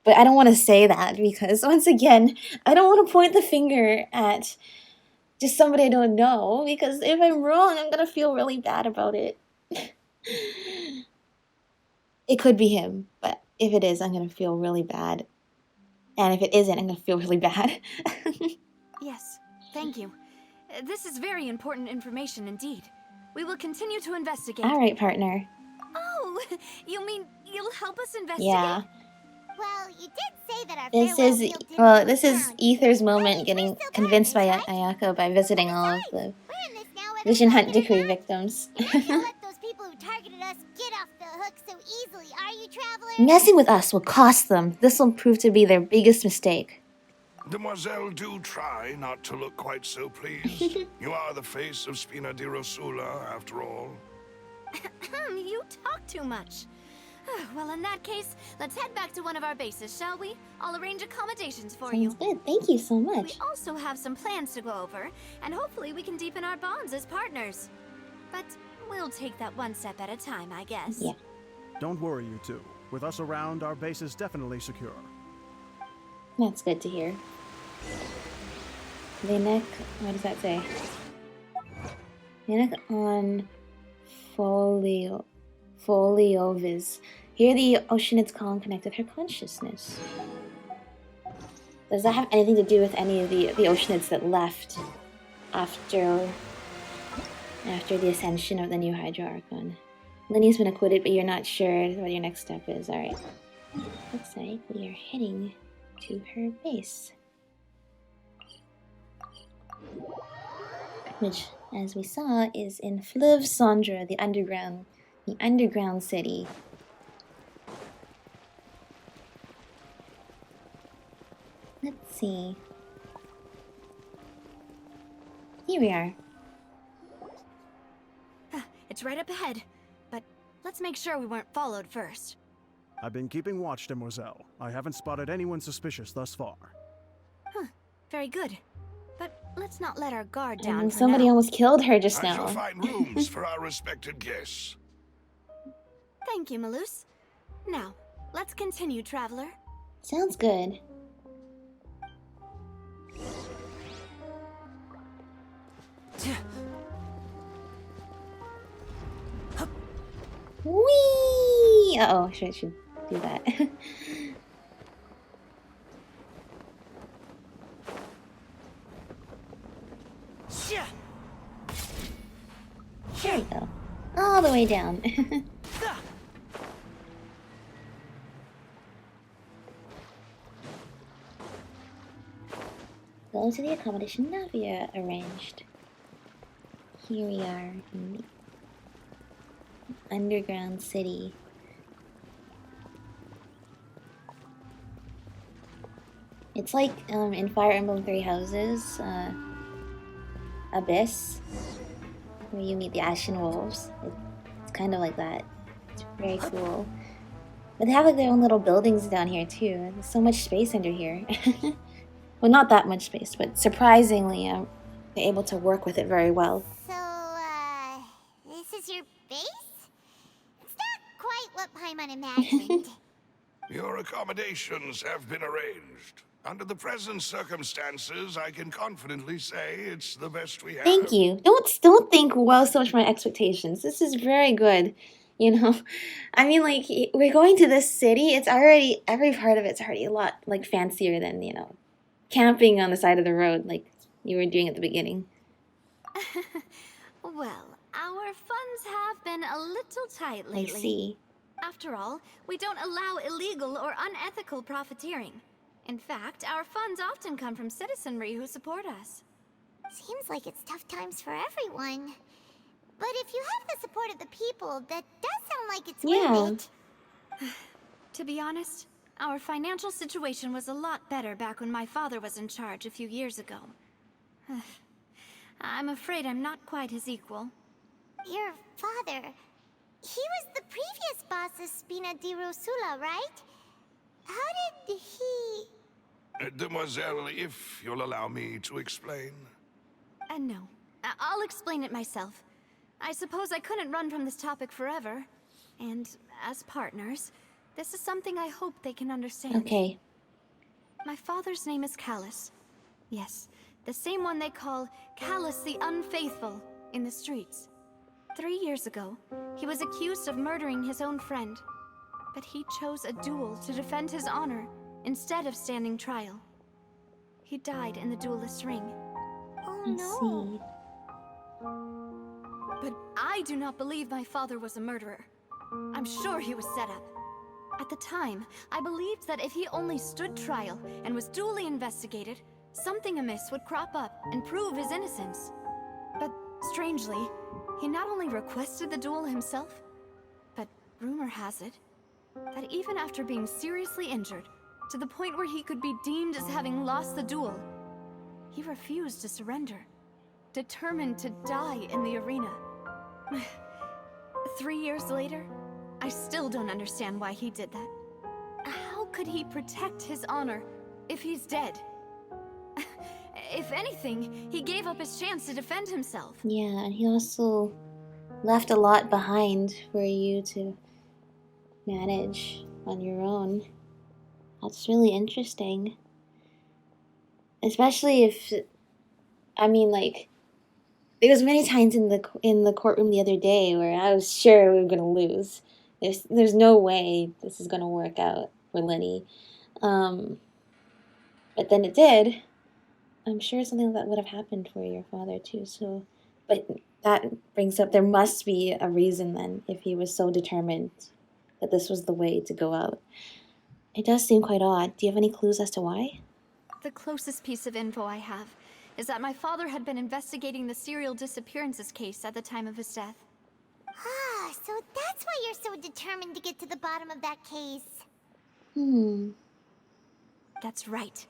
But I don't want to say that because, once again, I don't want to point the finger at just somebody I don't know, because if I'm wrong, I'm going to feel really bad about it. It could be him, but if it is, I'm going to feel really bad. And if it isn't, I'm going to feel really bad.
Yes, thank you. This is very important information indeed. We will continue to investigate.
All right, partner.
Oh, you mean you'll help us investigate?
Yeah.
Well, you did say that our
This
farewell
is,
meal didn't
well,
go
this is
down.
Ether's
Hey,
moment
we're
getting
still
convinced by
partners, right?
Ayako by visiting all of the
We're in this now whether
Vision
we
Hunt
like it or
decree
not.
victims.
You're not gonna let those people who targeted us get off the hook so easily, are you, traveler?
Messing with us will cost them. This will prove to be their biggest mistake.
Demoiselle, do try not to look quite so pleased. You are the face of Spina di Rosula, after all.
You talk too much. Well, in that case, let's head back to one of our bases, shall we? I'll arrange accommodations for
Sounds
you.
good. Thank you so
We
much.
also have some plans to go over, and hopefully we can deepen our bonds as partners. But we'll take that one step at a time, I guess.
Yeah.
Don't worry, you two. With us around, our base is definitely secure.
That's good to hear. Linek, what does that say? Linek on Foliovis. Here the Oceanids call and connect with her consciousness. Does that have anything to do with any of the Oceanids that left after the ascension of the new Hydra Archon? Lyney's been acquitted, but you're not sure what your next step is. Alright. Looks like we are heading to her base. Which, as we saw, is in Fleuve Cendre, the underground city. Let's see. Here we are.
It's right up ahead, but let's make sure we weren't followed first.
I've been keeping watch, Demoiselle. I haven't spotted anyone suspicious thus far.
Very good. But let's not let our guard down
And
for
somebody
now.
almost killed her just
I shall
now.
find rooms for our respected guests.
Thank you, Malus. Now, let's continue, traveler.
Sounds good. Whee! Uh-oh, I should do that. There we go. All the way down. Go to the accommodation Navia arranged. Here we are in the underground city. It's like in Fire Emblem Three Houses, Abyss, where you meet the Ashen Wolves. It's kind of like that. It's very cool. But they have like their own little buildings down here too. There's so much space under here. Well, not that much space, but surprisingly, they're able to work with it very well.
So, this is your base? It's not quite what Paimon imagined.
Your accommodations have been arranged. Under the present circumstances, I can confidently say it's the best we have.
Thank you. Don't think well so much my expectations. This is very good. You know, I mean, like, we're going to this city. It's already, every part of it's already a lot, like, fancier than, you know, camping on the side of the road like you were doing at the beginning.
Well, our funds have been a little tight lately.
I see.
After all, we don't allow illegal or unethical profiteering. In fact, our funds often come from citizenry who support us.
Seems like it's tough times for everyone. But if you have the support of the people, that does sound like it's worth it.
To be honest, our financial situation was a lot better back when my father was in charge a few years ago. I'm afraid I'm not quite his equal.
Your father, he was the previous boss of Spina di Rosula, right? How did he...
Demoiselle, if you'll allow me to explain.
No. I'll explain it myself. I suppose I couldn't run from this topic forever. And as partners, this is something I hope they can understand.
Okay.
My father's name is Callus. Yes, the same one they call Callus the Unfaithful in the streets. 3 years ago, he was accused of murdering his own friend. But he chose a duel to defend his honor instead of standing trial. He died in the duelist's ring.
Oh
I
no.
see.
But I do not believe my father was a murderer. I'm sure he was set up. At the time, I believed that if he only stood trial and was duly investigated, something amiss would crop up and prove his innocence. But strangely, he not only requested the duel himself, but rumor has it that even after being seriously injured, to the point where he could be deemed as having lost the duel, he refused to surrender, determined to die in the arena. 3 years later, I still don't understand why he did that. How could he protect his honor if he's dead? If anything, he gave up his chance to defend himself.
Yeah, and he also left a lot behind for you to manage on your own. That's really interesting. Especially if, I mean, like, there was many times in the courtroom the other day where I was sure we were gonna lose. There's no way this is gonna work out for Lyney. But then it did. I'm sure something that would have happened for your father too. So, but that brings up there must be a reason then if he was so determined that this was the way to go out. It does seem quite odd. Do you have any clues as to why?
The closest piece of info I have is that my father had been investigating the serial disappearances case at the time of his death.
Ah, so that's why you're so determined to get to the bottom of that case.
That's right.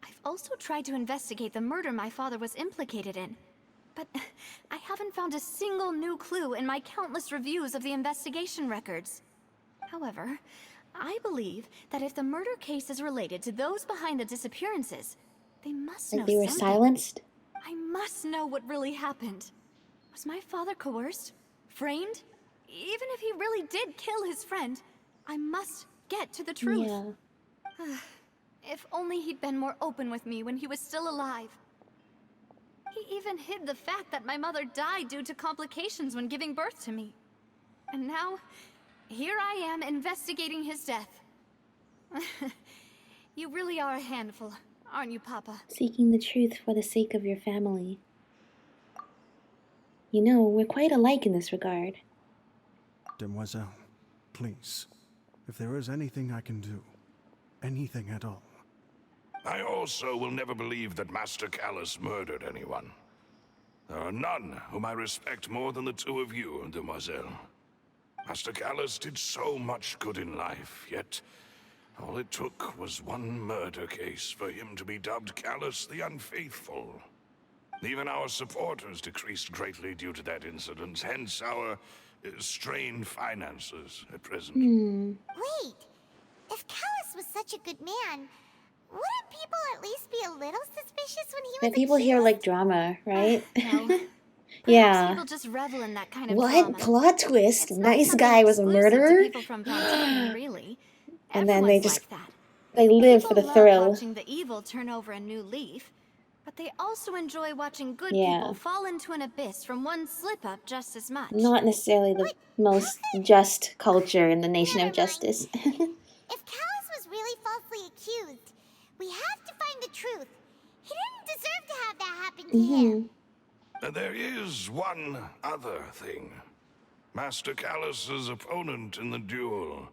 I've also tried to investigate the murder my father was implicated in, but I haven't found a single new clue in my countless reviews of the investigation records. However, I believe that if the murder case is related to those behind the disappearances, they must know
Like they were
something.
silenced?
I must know what really happened. Was my father coerced? Framed? Even if he really did kill his friend, I must get to the truth.
Yeah.
If only he'd been more open with me when he was still alive. He even hid the fact that my mother died due to complications when giving birth to me. And now, here I am investigating his death. You really are a handful, aren't you, Papa?
Seeking the truth for the sake of your family. You know, we're quite alike in this regard.
Demoiselle, please, if there is anything I can do, anything at all.
I also will never believe that Master Callus murdered anyone. There are none whom I respect more than the two of you, Demoiselle. Master Callus did so much good in life, yet all it took was one murder case for him to be dubbed Callus the Unfaithful. Even our supporters decreased greatly due to that incident, hence our strained finances at present.
Wait, if Callus was such a good man, wouldn't people at least be a little suspicious when he was
But people here
accused?
like drama, right?
No. Perhaps
Yeah.
people just revel in that kind of
What?
drama.
Plot twist?
It's not
Nice
something
guy was a
exclusive to
murderer?
people from Fontaine, really.
And then they
Everyone's
just,
like that.
they live for
People
the
love
thrill.
watching the evil turn over a new leaf, but they also enjoy watching good
Yeah.
people fall into an abyss from one slip-up just as much.
Not necessarily the most just culture in the nation
Never
of
mind.
justice.
If Callus was really falsely accused, we have to find the truth. He didn't deserve to have that happen to him.
There is one other thing. Master Callus's opponent in the duel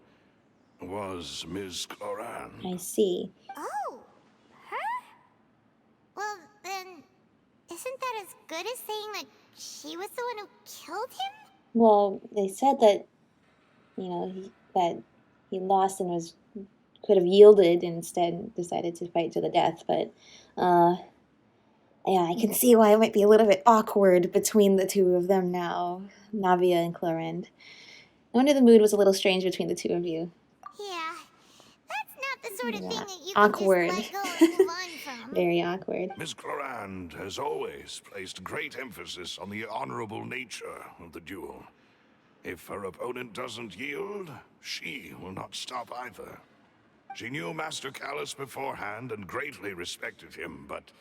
was Ms. Cloran.
I see.
Oh, her? Well, then, isn't that as good as saying that she was the one who killed him?
Well, they said that, you know, that he lost and could have yielded and instead decided to fight to the death. But, yeah, I can see why it might be a little bit awkward between the two of them now, Navia and Clorinde. No wonder the mood was a little strange between the two of you.
Yeah, that's not the sort of
Yeah,
thing that you
awkward.
can just let go and move on from.
Very awkward.
Ms. Clorinde has always placed great emphasis on the honorable nature of the duel. If her opponent doesn't yield, she will not stop either. She knew Master Callus beforehand and greatly respected him, but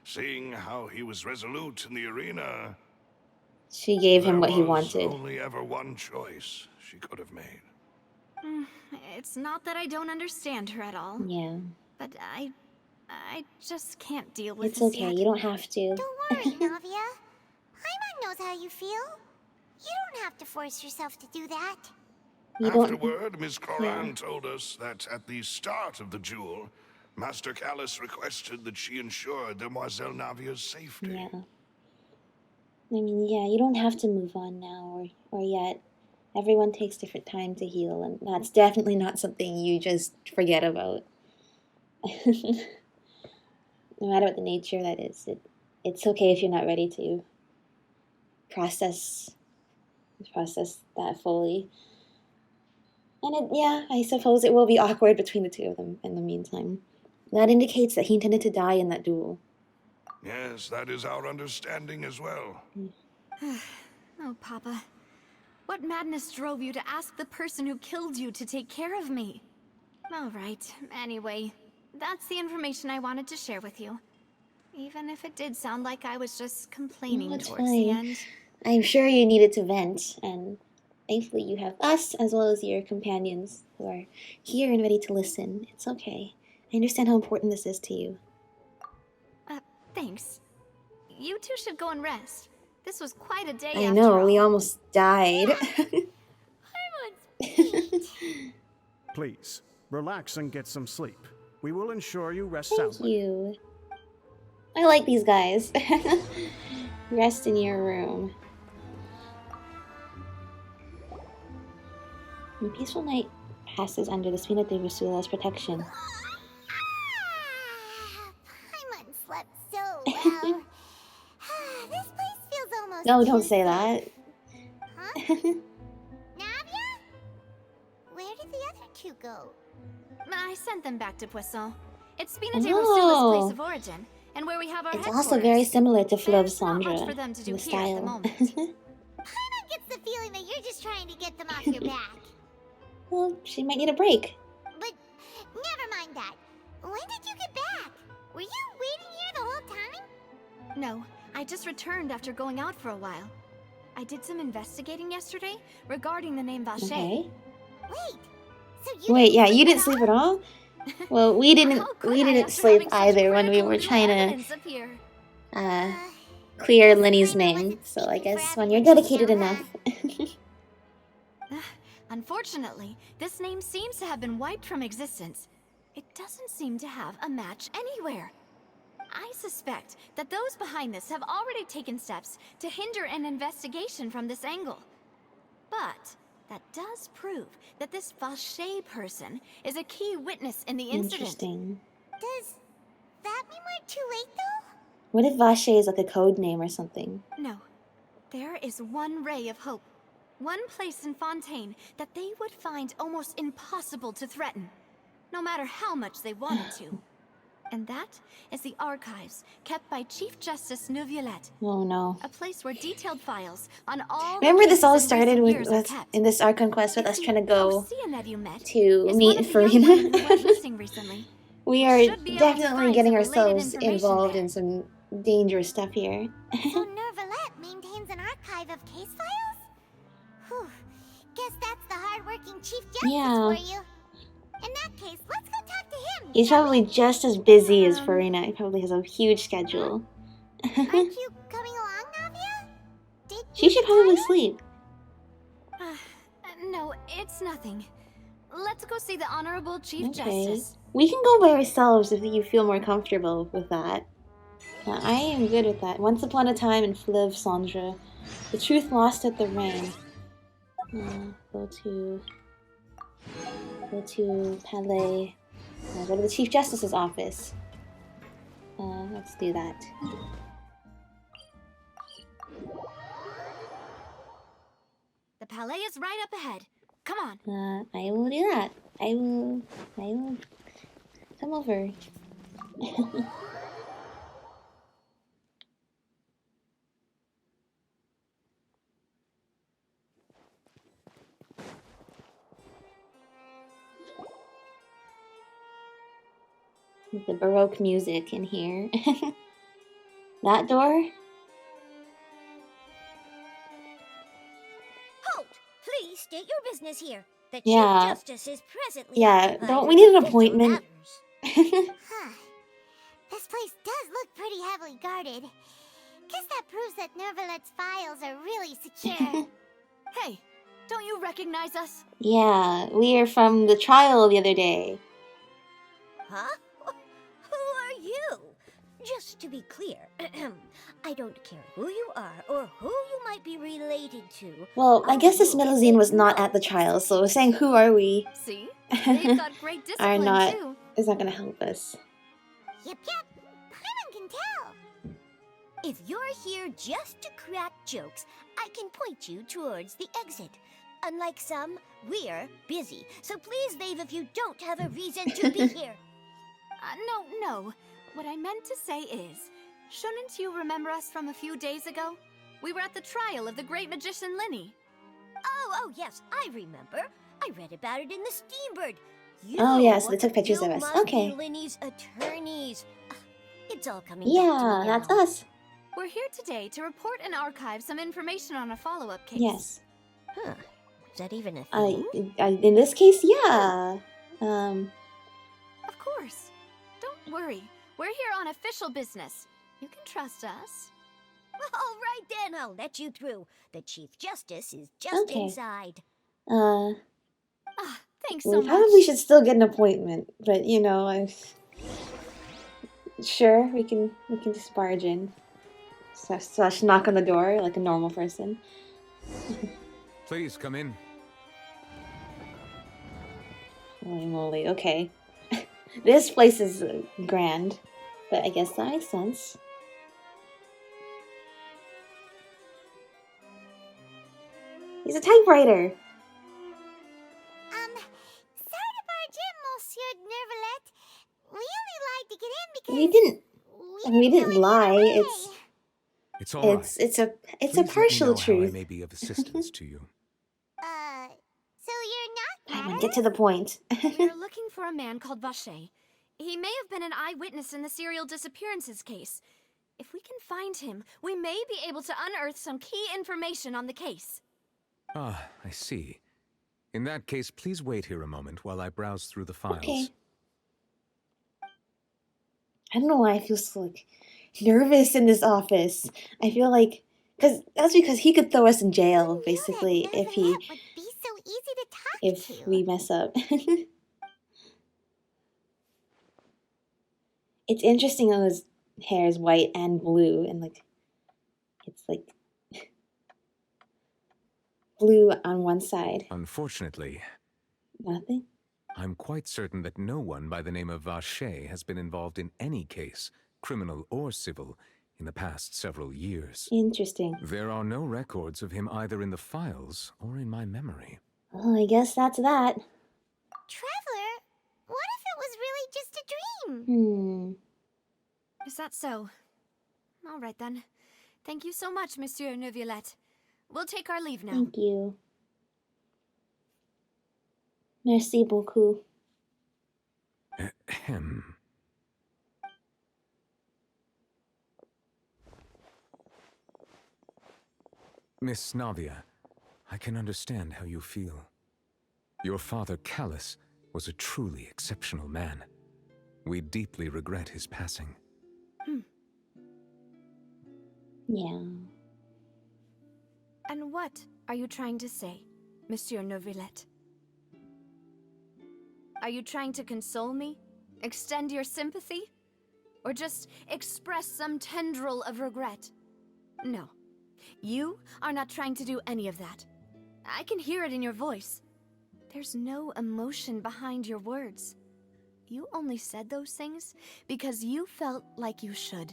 seeing how he was resolute in the arena,
She gave him what he
there was
wanted.
only ever one choice she could have made.
It's not that I don't understand her at all,
Yeah.
but I just can't deal with
It's
this
okay,
yet.
you don't have to.
Don't worry, Navia. Paimon knows how you feel. You don't have to force yourself to do that.
You don't.
Afterward, Ms. Clorinde told us that at the start of the duel, Master Callus requested that she ensure Demoiselle Navia's safety.
Yeah. I mean, yeah, you don't have to move on now or yet. Everyone takes different time to heal, and that's definitely not something you just forget about. No matter what the nature that is, it's okay if you're not ready to process that fully. And yeah, I suppose it will be awkward between the two of them in the meantime. That indicates that he intended to die in that duel.
Yes, that is our understanding as well.
Oh, Papa. What madness drove you to ask the person who killed you to take care of me? All right, anyway, that's the information I wanted to share with you. Even if it did sound like I was just complaining
That's
towards the
fine.
end.
I'm sure you needed to vent, and thankfully you have us as well as your companions who are here and ready to listen. It's okay. I understand how important this is to you.
Thanks. You two should go and rest. This was quite a day
I
after
know,
all.
we almost died.
Please, relax and get some sleep. We will ensure you rest
Thank
soundly.
you. I like these guys. Rest in your room. A peaceful night passes under the Spina de Rusula's protection.
Paimon slept so well. This place feels almost
No,
too
don't say
safe.
that.
Huh? Navia? Where did the other two go?
I sent them back to Poisson. It's Spina de
Oh.
Rusula's place of origin, and where we have our
It's
headquarters.
also very similar to Fleuve
There's not much
Cendra
for them to do
in the
here at the
style.
moment.
Paimon gets the feeling that you're just trying to get them off your back.
Well, she might need a break.
But never mind that. When did you get back? Were you waiting here the whole time?
No, I just returned after going out for a while. I did some investigating yesterday regarding the name Vacher.
Okay.
Wait. So you
Wait,
didn't
yeah,
sleep
you
at
didn't sleep at all? Well, we didn't
How could I after
sleep
having such
either when we
critical
were
new
trying to
evidence appear?
clear
guess
Lyney's
Paimon
name.
wasn't
So I
speaking
guess
for
when you're
everyone
dedicated
just now,
enough.
Unfortunately, this name seems to have been wiped from existence. It doesn't seem to have a match anywhere. I suspect that those behind this have already taken steps to hinder an investigation from this angle. But that does prove that this Vacher person is a key witness in the incident.
Interesting.
Does that mean we're too late, though?
What if Vacher is like a code name or something?
No. There is one ray of hope. One place in Fontaine that they would find almost impossible to threaten, no matter how much they wanted to. And that is the archives kept by Chief Justice Neuvillette.
Oh no.
A place where detailed files on all
Remember
the
this all
cases in
started
recent
with
years are
us
kept.
in this Archon quest with
It's
us
the
trying to go
Oceanid you met
to
is
meet
one of the young women who went
Farina.
missing recently.
We
We
are
should be able to
definitely
find
getting
some related
ourselves
information
involved
there.
in some dangerous stuff here.
So Neuvillette maintains an archive of case files? Whew. Guess that's the hard-working Chief Justice
Yeah.
for you. In that case, let's go talk to him.
He's
shall
probably
we?
just as busy as Farina. He probably has a huge schedule.
Aren't you coming along, Navia? Did
She
you
should
get
probably
tired?
sleep.
No, it's nothing. Let's go see the Honorable Chief
Okay.
Justice.
We can go by ourselves if you feel more comfortable with that. I am good with that. Once upon a time in Fleuve Cendra, the truth lost at the reign. Go to Palais. Go to the Chief Justice's office. Let's do that.
The Palais is right up ahead. Come on.
I will do that. I will come over. With the Baroque music in here. That door?
Halt! Please state your business here. The
Yeah.
Chief Justice is presently
Yeah,
occupied
don't we
with
need an
official
appointment?
matters.
Huh. This place does look pretty heavily guarded. Guess that proves that Neuvillette's files are really secure.
Hey, don't you recognize us?
Yeah, we are from the trial the other day.
Huh? Who are you? Just to be clear, I don't care who you are or who you might be related to.
Well, I
All
guess this
you
Middlezine was
say
not
no.
at the trial, so saying who are we
See? They've got great
are
discipline,
not
too.
is not gonna help us.
Yep. Paimon can tell.
If you're here just to crack jokes, I can point you towards the exit. unlike some, we're busy. So please leave if you don't have a reason to be here.
No. What I meant to say is, shouldn't you remember us from a few days ago? We were at the trial of the great magician Lyney.
Oh, yes, I remember. I read about it in the Steambird.
Oh, yes, they took pictures
you
of us.
must
Okay.
be Lyney's attorneys. It's all coming
Yeah,
back to me
that's
now.
us.
We're here today to report and archive some information on a follow-up case.
Yes.
Huh. Is that even a thing?
In this case, yeah.
Of course. Don't worry. We're here on official business. You can trust us.
All right then, I'll let you through. The Chief Justice is just inside.
Thanks
We
so much.
probably should still get an appointment, but you know, sure, we can just barge in. Slash knock on the door like a normal person.
Please come in.
Holy moly, okay. This place is grand, but I guess that makes sense. He's a typewriter.
Sorry to barge in, Monsieur Nervalet. We only lied to get in because
We didn't
really
lie.
get away.
It's all right.
It's a
Please let me
partial
know how I
truth.
may be of assistance to you.
So you're not
Come on,
mad?
get to the point.
We're looking for a man called Vacher. He may have been an eyewitness in the serial disappearances case. If we can find him, we may be able to unearth some key information on the case.
Ah, I see. In that case, please wait here a moment while I browse through the files.
Okay. I don't know why I feel so like nervous in this office. I feel like that's because he could throw us in jail basically if
Nervalet would be so easy to talk to.
we mess up. It's interesting how his hair is white and blue and it's like blue on one side.
Unfortunately,
Nothing?
I'm quite certain that no one by the name of Vacher has been involved in any case, criminal or civil, in the past several years.
Interesting.
There are no records of him either in the files or in my memory.
Well, I guess that's that.
Traveler, what if it was really just a dream?
Is that so? All right then. Thank you so much, Monsieur Neuvillette. We'll take our leave now.
Thank you. Merci beaucoup.
Ahem. Miss Navia, I can understand how you feel. Your father, Callus, was a truly exceptional man. We deeply regret his passing.
Yeah.
And what are you trying to say, Monsieur Neuvillette? Are you trying to console me? Extend your sympathy? Or just express some tendril of regret? No. You are not trying to do any of that. I can hear it in your voice. There's no emotion behind your words. You only said those things because you felt like you should.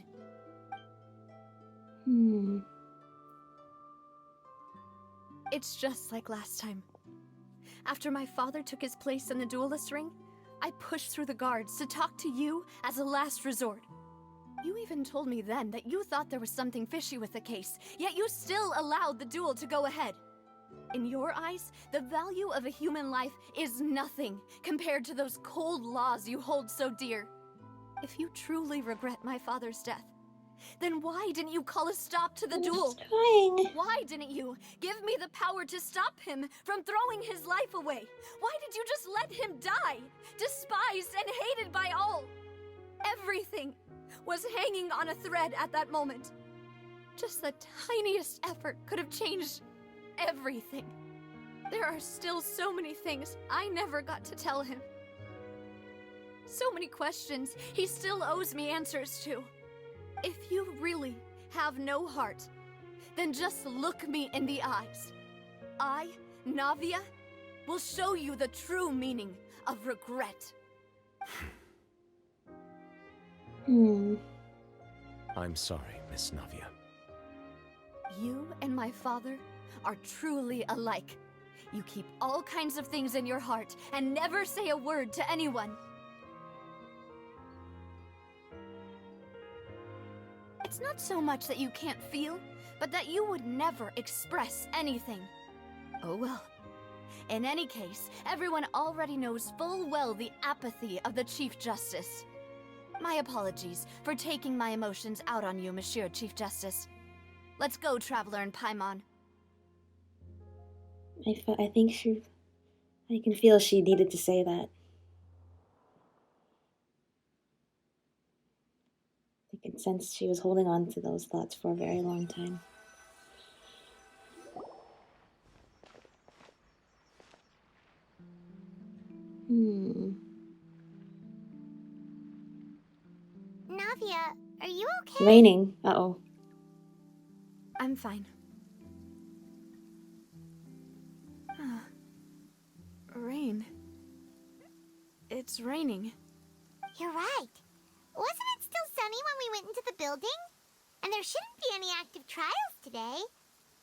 It's just like last time. After my father took his place in the duelist ring, I pushed through the guards to talk to you as a last resort. You even told me then that you thought there was something fishy with the case, yet you still allowed the duel to go ahead. In your eyes, the value of a human life is nothing compared to those cold laws you hold so dear. If you truly regret my father's death, then why didn't you call a stop to the duel?
I'm crying.
Why didn't you give me the power to stop him from throwing his life away? Why did you just let him die, despised and hated by all? Everything was hanging on a thread at that moment. Just the tiniest effort could have changed everything. There are still so many things I never got to tell him. So many questions he still owes me answers to. If you really have no heart, then just look me in the eyes. I, Navia, will show you the true meaning of regret.
I'm sorry, Miss Navia.
You and my father are truly alike. You keep all kinds of things in your heart and never say a word to anyone. It's not so much that you can't feel, but that you would never express anything. Oh well. In any case, everyone already knows full well the apathy of the Chief Justice. My apologies for taking my emotions out on you, Monsieur Chief Justice. Let's go, Traveler and Paimon.
I can feel she needed to say that. I can sense she was holding on to those thoughts for a very long time.
Navia, are you okay?
Raining. Uh-oh.
I'm fine. Rain. It's raining.
You're right. Wasn't it still sunny when we went into the building? And there shouldn't be any active trials today.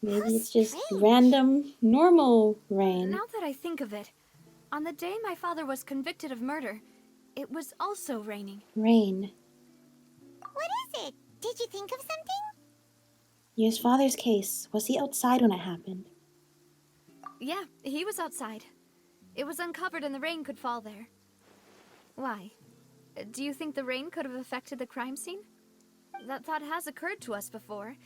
Maybe it's just random, normal rain.
Now that I think of it, on the day my father was convicted of murder, it was also raining.
Rain.
What is it? Did you think of something?
Your father's case. Was he outside when it happened?
Yeah, he was outside. It was uncovered and the rain could fall there. Why? Do you think the rain could have affected the crime scene? That thought has occurred to us before.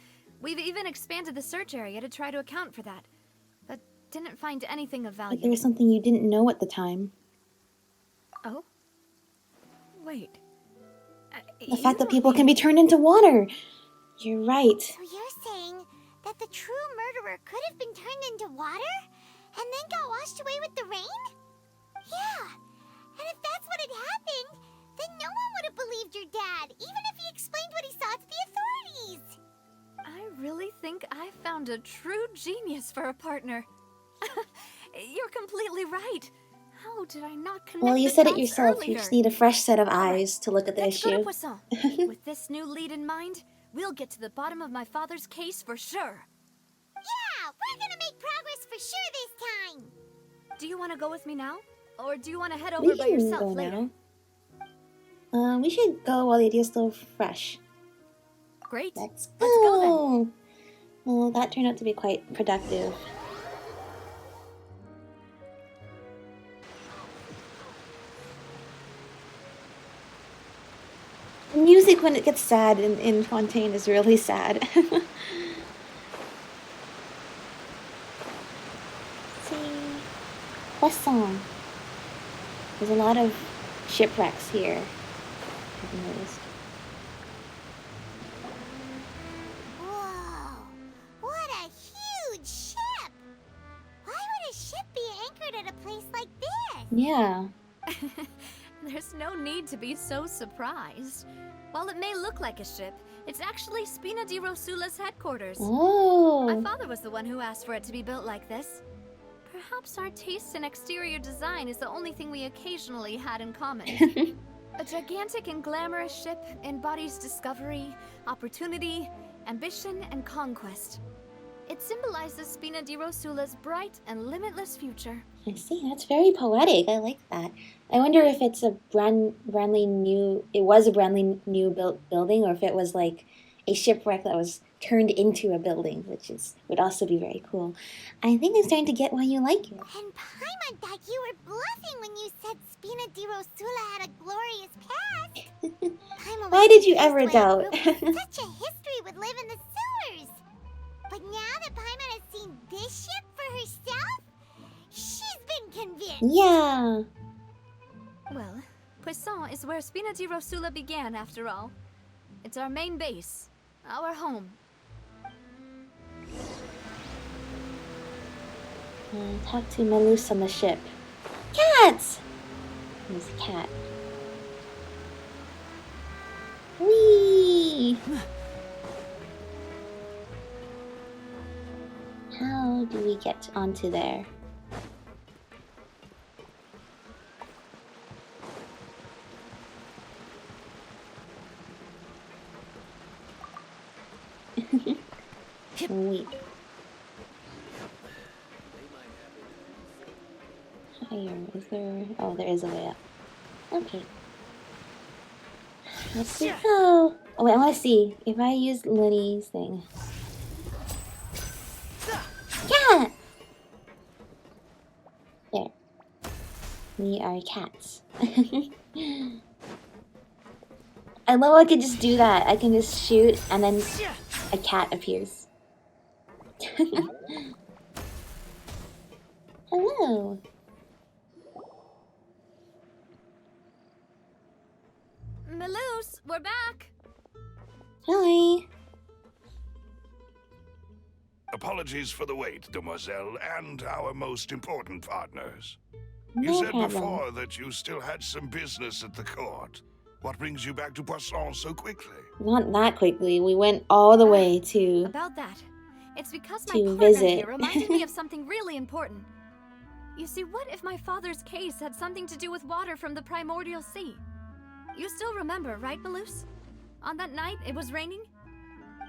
We've even expanded the search area to try to account for that, but didn't find anything of value.
But there was something you didn't know at the time.
Oh? Wait.
The fact that people can be turned into water. You're right.
So you're saying that the true murderer could have been turned into water and then got washed away with the rain? Yeah. And if that's what had happened, then no one would have believed your dad, even if he explained what he saw to the authorities.
I really think I found a true genius for a partner. You're completely right. How did I not connect
Well, you
the
said it
dots
yourself.
earlier?
You just need a fresh set of eyes to look at the
Let's go to
issue.
Poisson. With this new lead in mind, we'll get to the bottom of my father's case for sure.
Yeah, we're gonna make progress for sure this time.
Do you want to go with me now? Or do you want to head
We
over by
can
yourself
go
later?
now. We should go while the idea's still fresh.
Great.
Let's
go
then. Well, that turned out to be quite productive. The music when it gets sad in Fontaine is really sad. See, Poisson. There's a lot of shipwrecks here. I've noticed.
Whoa, what a huge ship! Why would a ship be anchored at a place like this?
Yeah.
There's no need to be so surprised. While it may look like a ship, it's actually Spina di Rosula's headquarters.
Oh.
My father was the one who asked for it to be built like this. Perhaps our taste in exterior design is the only thing we occasionally had in common. A gigantic and glamorous ship embodies discovery, opportunity, ambition, and conquest. It symbolizes Spina di Rosula's bright and limitless future.
I see. That's very poetic. I like that. I wonder if it's a brandly new. It was a brandly new built building, or if it was like a shipwreck that was turned into a building, which would also be very cool. I think I'm starting to get why you like it.
And Paimon thought you were bluffing when you said Spina di Rosula had a glorious past. Paimon
Why
was
did you
confused
ever
why a
doubt?
group with such a history would live in the sewers. But now that Paimon has seen this ship for herself, she's been convinced.
Yeah.
Well, Poisson is where Spina di Rosula began, after all. It's our main base, our home.
Talk to Malus on the ship. Cats! There's a cat. Whee! How do we get onto there? Sweet. higher? Is there... Oh, there is a way up. Okay. Let's see. Oh! Oh, wait, I want to see if I use Lyney's thing. Yeah! There. We are cats. I love I could just do that. I can just shoot and then a cat appears. Hello.
Maloose, we're back.
Hi.
Apologies for the wait, demoiselle, and our most important partners.
No
You said
problem.
before that you still had some business at the court. What brings you back to Poisson so quickly?
Not that quickly. We went all the way to...
About that, it's because my
to
partner
visit.
here reminded me of something really important. You see, what if my father's case had something to do with water from the primordial sea? You still remember, right, Maloose? On that night, it was raining?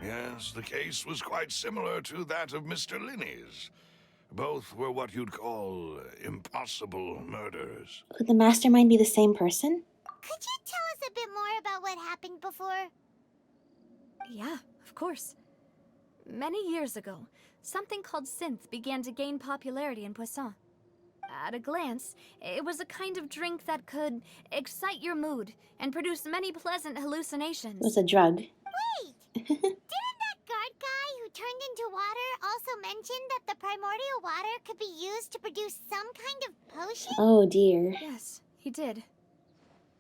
Yes, the case was quite similar to that of Mr. Lyney's. Both were what you'd call impossible murders.
Could the mastermind be the same person?
Could you tell us a bit more about what happened before?
Yeah, of course. Many years ago, something called synth began to gain popularity in Poisson. At a glance, it was a kind of drink that could excite your mood and produce many pleasant hallucinations.
It was a drug.
Wait! Didn't that guard guy who turned into water also mention that the primordial water could be used to produce some kind of potion?
Oh dear.
Yes, he did.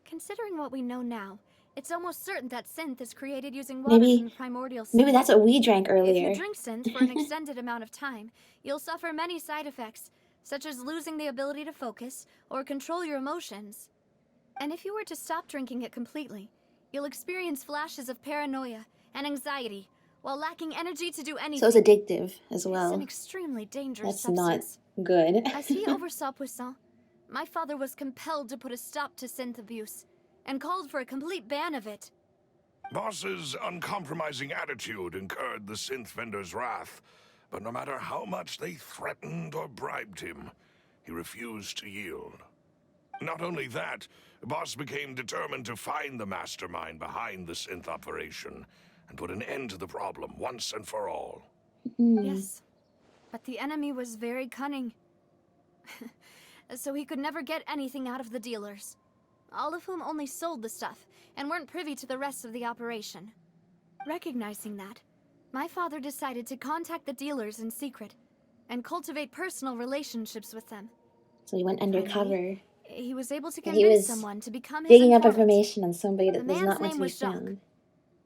Considering what we know now, it's almost certain that synth is created using water
Maybe-
from the primordial sea.
Maybe that's what we drank
If
earlier.
you drink synth for an extended amount of time, you'll suffer many side effects, such as losing the ability to focus or control your emotions. And if you were to stop drinking it completely, you'll experience flashes of paranoia and anxiety while lacking energy to do anything.
So it's addictive as
It's an
well.
extremely dangerous
That's not
substance.
good.
As he oversaw Poisson, my father was compelled to put a stop to synth abuse and called for a complete ban of it.
Boss's uncompromising attitude incurred the synth vendor's wrath, but no matter how much they threatened or bribed him, he refused to yield. Not only that, Boss became determined to find the mastermind behind the synth operation and put an end to the problem once and for all.
Yes, but the enemy was very cunning. So he could never get anything out of the dealers, all of whom only sold the stuff and weren't privy to the rest of the operation. Recognizing that, my father decided to contact the dealers in secret and cultivate personal relationships with them.
So he went undercover.
He was able to
And he
convince
was
someone to become his
digging up
informant.
information on somebody that
The
was
man's
not meant
name
to be
was Jacques.
found.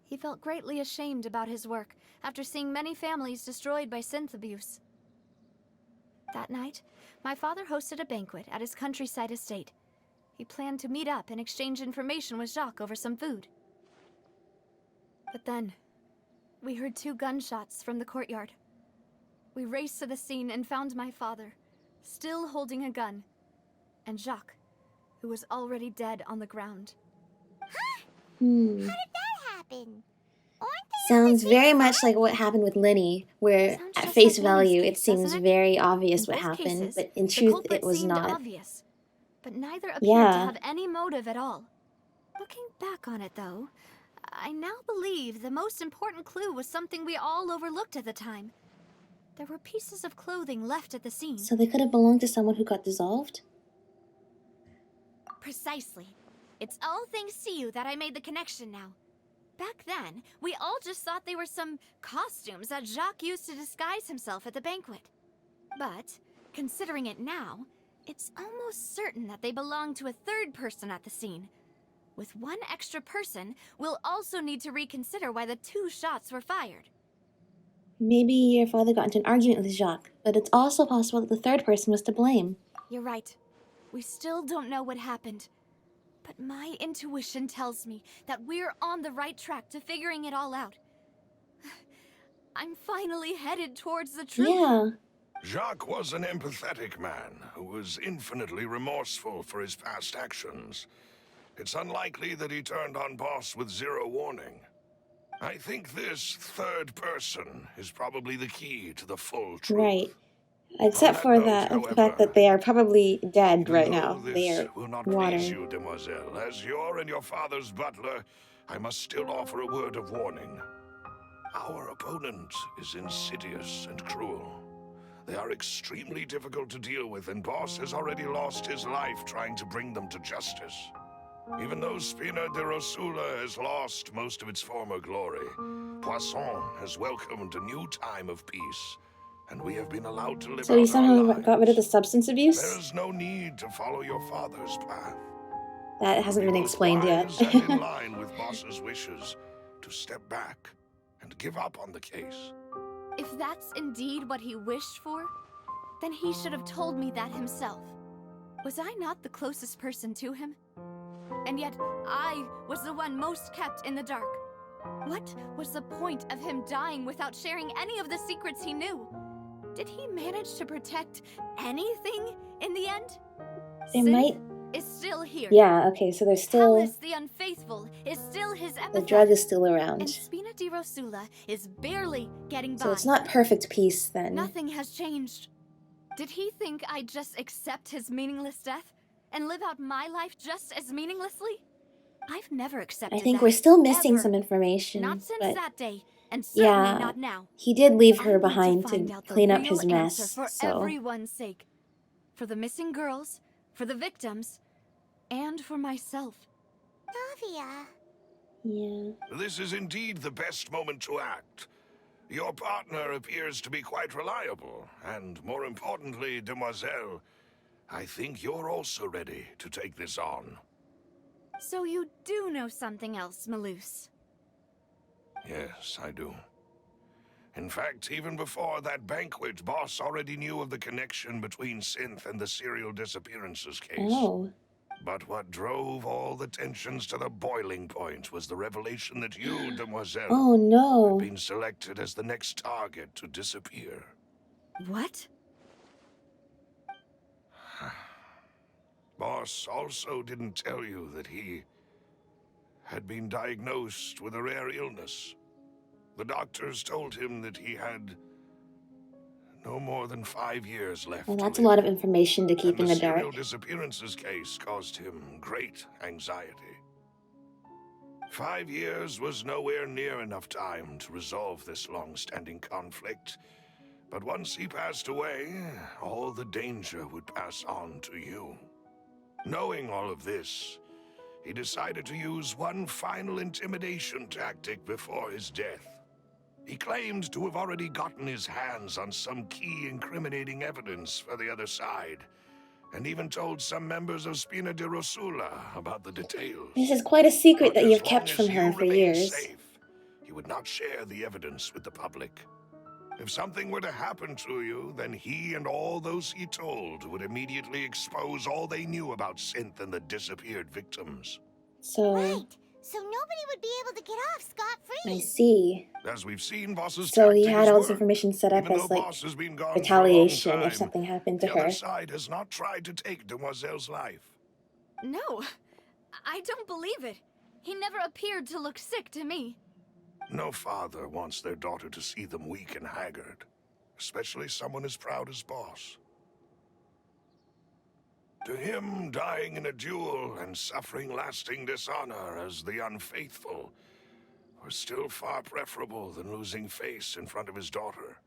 He felt greatly ashamed about his work after seeing many families destroyed by synth abuse. That night, my father hosted a banquet at his countryside estate. He planned to meet up and exchange information with Jacques over some food. But then, we heard 2 gunshots from the courtyard. We raced to the scene and found my father, still holding a gun, and Jacques, who was already dead on the ground.
How did that happen? Aren't they
Sounds very much like what happened with Lyney, where
Sounds
at
just
face
like Lyney's
value it
case,
seems
doesn't it?
very obvious
In
what
both
happened,
cases,
but in
the
truth
culprit
it was
seemed
not.
obvious, but neither appeared
Yeah.
to have any motive at all. Looking back on it, though, I now believe the most important clue was something we all overlooked at the time. There were pieces of clothing left at the scene.
So they could have belonged to someone who got dissolved?
Precisely. It's all thanks to you that I made the connection now. Back then, we all just thought they were some costumes that Jacques used to disguise himself at the banquet. But, considering it now, it's almost certain that they belong to a third person at the scene. With one extra person, we'll also need to reconsider why the 2 shots were fired.
Maybe your father got into an argument with Jacques, but it's also possible that the third person was to blame.
You're right. We still don't know what happened. But my intuition tells me that we're on the right track to figuring it all out. I'm finally headed towards the truth.
Yeah.
Jacques was an empathetic man who was infinitely remorseful for his past actions. It's unlikely that he turned on Boss with 0 warning. I think this third person is probably the key to the full truth.
Right. Except
On
for
that note,
the fact that they are probably dead
even
right
though
now. They
this
are
will not
water.
please you, demoiselle, as your and your father's butler, I must still offer a word of warning. Our opponent is insidious and cruel. They are extremely difficult to deal with, and Boss has already lost his life trying to bring them to justice. Even though Spina de Rosula has lost most of its former glory, Poisson has welcomed a new time of peace, and we have been allowed to live
So he
out our
somehow
lives.
got rid of the substance abuse?
There is no need to follow your father's path.
That
It
hasn't
would
been
be both
explained yet.
wise and in line with Boss's wishes to step back and give up on the case.
If that's indeed what he wished for, then he should have told me that himself. Was I not the closest person to him? And yet, I was the one most kept in the dark. What was the point of him dying without sharing any of the secrets he knew? Did he manage to protect anything in the end?
They
Sin
might...
is still here.
Yeah, okay, so there's still...
Callus the Unfaithful is still his epithet.
The drug is still
And
around.
Spina di Rosula is barely getting by.
So it's not perfect peace, then.
Nothing has changed. Did he think I'd just accept his meaningless death and live out my life just as meaninglessly? I've never accepted
I think
that,
we're still missing
ever.
some information.
Not since
but
that day, and certainly
yeah,
not now.
he did leave
I
her
need
behind
find
to
out the
clean up
real
his
answer
mess.
for
So
everyone's sake. For the missing girls, for the victims, and for myself.
Navia.
yeah.
This is indeed the best moment to act. Your partner appears to be quite reliable, and more importantly, demoiselle, I think you're also ready to take this on.
So you do know something else, Malus?
Yes, I do. In fact, even before that banquet, Boss already knew of the connection between Synth and the serial disappearances case.
Oh.
But what drove all the tensions to the boiling point was the revelation that you, demoiselle,
Oh no.
had been selected as the next target to disappear.
What?
Boss also didn't tell you that he had been diagnosed with a rare illness. The doctors told him that he had no more than 5 years left.
Well, that's
to
a lot
live.
of information to keep
And
in the
the serial
dark.
disappearances case caused him great anxiety. 5 years was nowhere near enough time to resolve this long-standing conflict. But once he passed away, all the danger would pass on to you. Knowing all of this, he decided to use one final intimidation tactic before his death. He claimed to have already gotten his hands on some key incriminating evidence for the other side, and even told some members of Spina de Rosula about the details.
This is quite a secret
But
that you've
as
kept
long
from
as
her
you
for
remained
years.
safe, he would not share the evidence with the public. If something were to happen to you, then he and all those he told would immediately expose all they knew about Synth and the disappeared victims.
So
Right. So nobody would be able to get off scot-free.
I see.
As we've seen, Boss's
So he
tactics
had all this
work.
information set up
Even though
as like
Boss has been gone
retaliation
for a long
if
time,
something happened to
the
her.
other side has not tried to take Demoiselle's life.
No, I don't believe it. He never appeared to look sick to me.
No father wants their daughter to see them weak and haggard, especially someone as proud as Boss. To him, dying in a duel and suffering lasting dishonor as the unfaithful were still far preferable than losing face in front of his daughter.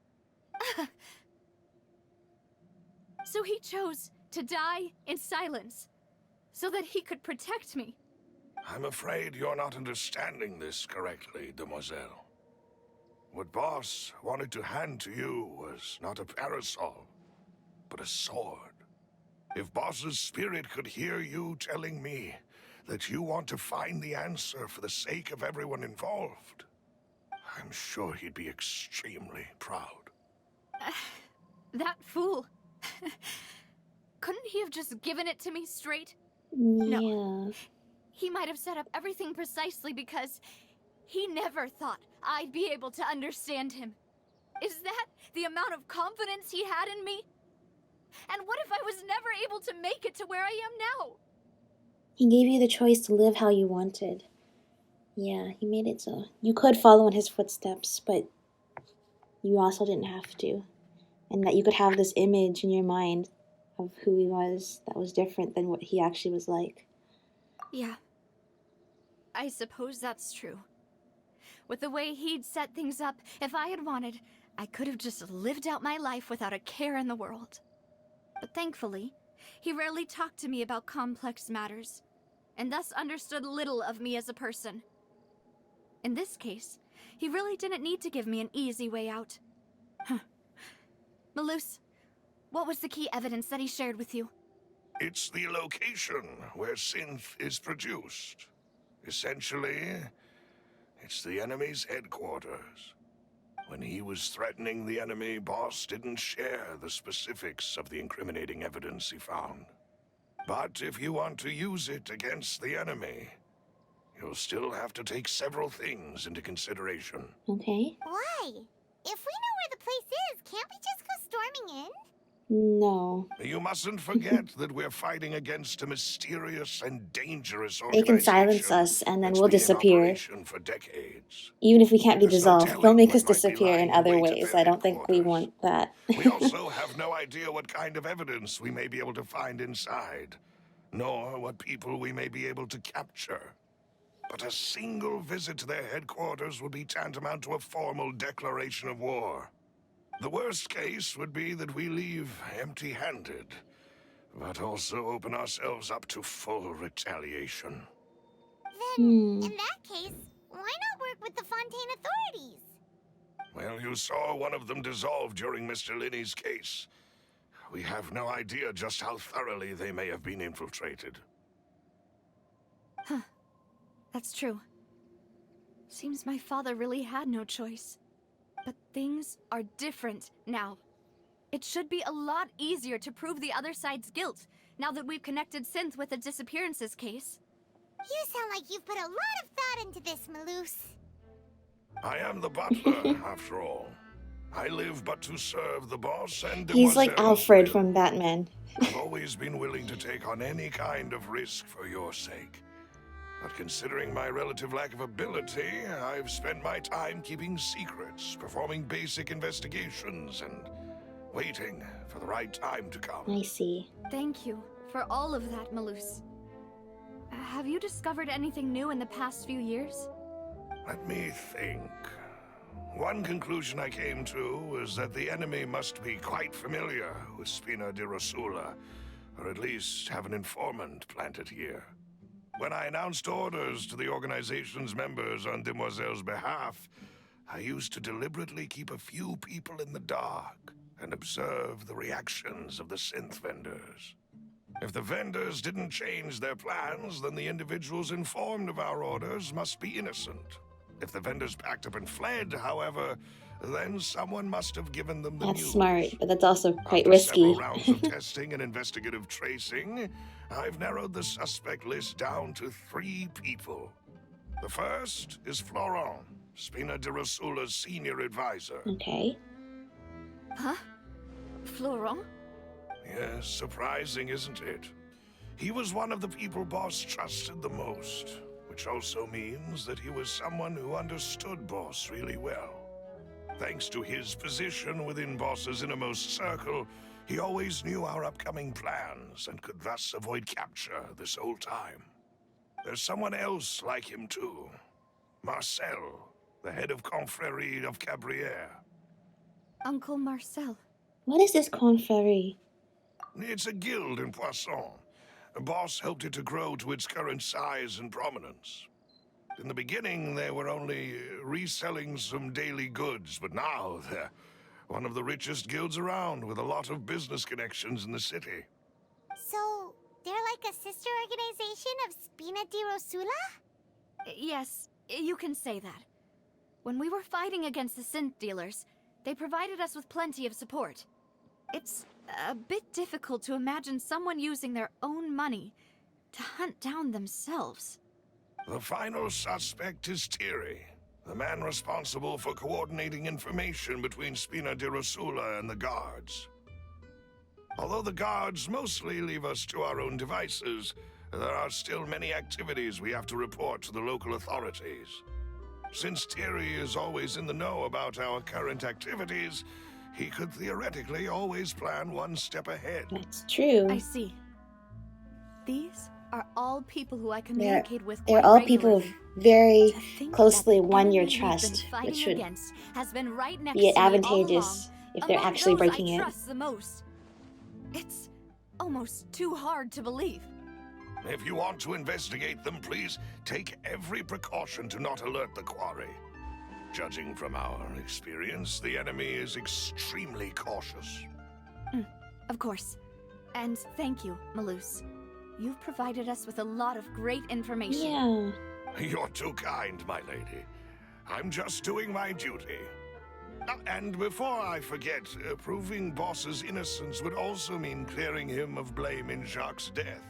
So he chose to die in silence, so that he could protect me.
I'm afraid you're not understanding this correctly, demoiselle. What Boss wanted to hand to you was not a parasol, but a sword. If Boss's spirit could hear you telling me that you want to find the answer for the sake of everyone involved, I'm sure he'd be extremely proud.
That fool. Couldn't he have just given it to me straight?
Yeah.
He might have set up everything precisely because he never thought I'd be able to understand him. Is that the amount of confidence he had in me? And what if I was never able to make it to where I am now?
He gave you the choice to live how you wanted. Yeah, he made it so you could follow in his footsteps, but you also didn't have to. And that you could have this image in your mind of who he was that was different than what he actually was like.
Yeah. I suppose that's true. With the way he'd set things up, if I had wanted, I could have just lived out my life without a care in the world. But thankfully, he rarely talked to me about complex matters, and thus understood little of me as a person. In this case, he really didn't need to give me an easy way out. Huh. Malus, what was the key evidence that he shared with you?
It's the location where synth is produced. Essentially, it's the enemy's headquarters. When he was threatening the enemy, Boss didn't share the specifics of the incriminating evidence he found. But if you want to use it against the enemy, you'll still have to take several things into consideration.
Okay.
Why? If we know where the place is, can't we just go storming in?
No.
You mustn't forget that we're fighting against a mysterious and dangerous
They
organization.
can silence us and then
that's
we'll
been in
disappear.
operation for decades.
Even if we can't be
There's no
dissolved,
telling
they'll make
what
us
might be
disappear in
lying
other
in wait at
ways.
their
I don't think we
headquarters.
want that.
We also have no idea what kind of evidence we may be able to find inside, nor what people we may be able to capture. But a single visit to their headquarters would be tantamount to a formal declaration of war. The worst case would be that we leave empty-handed, but also open ourselves up to full retaliation.
Then, in that case, why not work with the Fontaine authorities?
Well, you saw one of them dissolve during Mr. Lyney's case. We have no idea just how thoroughly they may have been infiltrated.
Huh. That's true. Seems my father really had no choice. But things are different now. It should be a lot easier to prove the other side's guilt, now that we've connected Synth with the Disappearances case.
You sound like you've put a lot of thought into this, Malus.
I am the butler, after all. I live but to serve the boss and
He's like
Demoiselle
Alfred
will.
from Batman.
I've always been willing to take on any kind of risk for your sake. But considering my relative lack of ability, I've spent my time keeping secrets, performing basic investigations, and waiting for the right time to come.
I see.
Thank you for all of that, Malus. Have you discovered anything new in the past few years?
Let me think. One conclusion I came to was that the enemy must be quite familiar with Spina di Rosula, or at least have an informant planted here. When I announced orders to the organization's members on Demoiselle's behalf, I used to deliberately keep a few people in the dark and observe the reactions of the synth vendors. If the vendors didn't change their plans, then the individuals informed of our orders must be innocent. If the vendors packed up and fled, however, then someone must have given them the news.
That's smart, but that's also quite
After
risky.
several rounds of testing and investigative tracing, I've narrowed the suspect list down to 3 people. The first is Florent, Spina di Rosula's senior advisor.
Okay.
Huh? Florent?
Yes, surprising, isn't it? He was one of the people Boss trusted the most, which also means that he was someone who understood Boss really well. Thanks to his position within Boss's innermost circle, he always knew our upcoming plans and could thus avoid capture this whole time. There's someone else like him too. Marcel, the head of Confrérie of Cabrières.
Uncle Marcel.
What is this confrérie?
It's a guild in Poisson. Boss helped it to grow to its current size and prominence. In the beginning, they were only reselling some daily goods, but now they're one of the richest guilds around, with a lot of business connections in the city.
So, they're like a sister organization of Spina di Rosula?
Yes, you can say that. When we were fighting against the synth dealers, they provided us with plenty of support. It's a bit difficult to imagine someone using their own money to hunt down themselves.
The final suspect is Thierry, the man responsible for coordinating information between Spina di Rosula and the guards. Although the guards mostly leave us to our own devices, there are still many activities we have to report to the local authorities. Since Thierry is always in the know about our current activities, he could theoretically always plan one step ahead.
That's true.
I see. These are all people who I communicate with
They're
quite
all people
regularly.
who very
To think
closely
that the
won your
enemy we've been
trust,
fighting
which would
against has been right next
be
to me all
advantageous
along,
if they're
among
actually
those
breaking
I
it.
trust the most. It's almost too hard to believe.
If you want to investigate them, please take every precaution to not alert the quarry. Judging from our experience, the enemy is extremely cautious.
Of course. And thank you, Malus. You've provided us with a lot of great information.
Yeah.
You're too kind, my lady. I'm just doing my duty. And before I forget, proving Boss's innocence would also mean clearing him of blame in Jacques' death.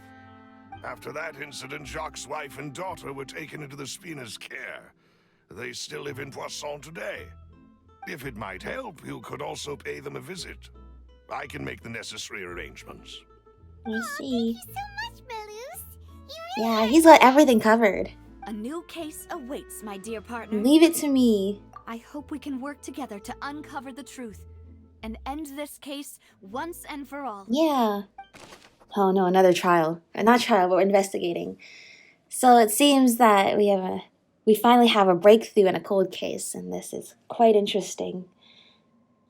After that incident, Jacques' wife and daughter were taken into the Spina's care. They still live in Poisson today. If it might help, you could also pay them a visit. I can make the necessary arrangements.
I see.
Thank you so much, Malus. You really
Yeah, he's got everything covered.
A new case awaits, my dear partner.
Leave it to me.
I hope we can work together to uncover the truth and end this case once and for all.
Yeah. Oh no, another trial. Not trial, but we're investigating. So it seems that we finally have a breakthrough in a cold case, and this is quite interesting.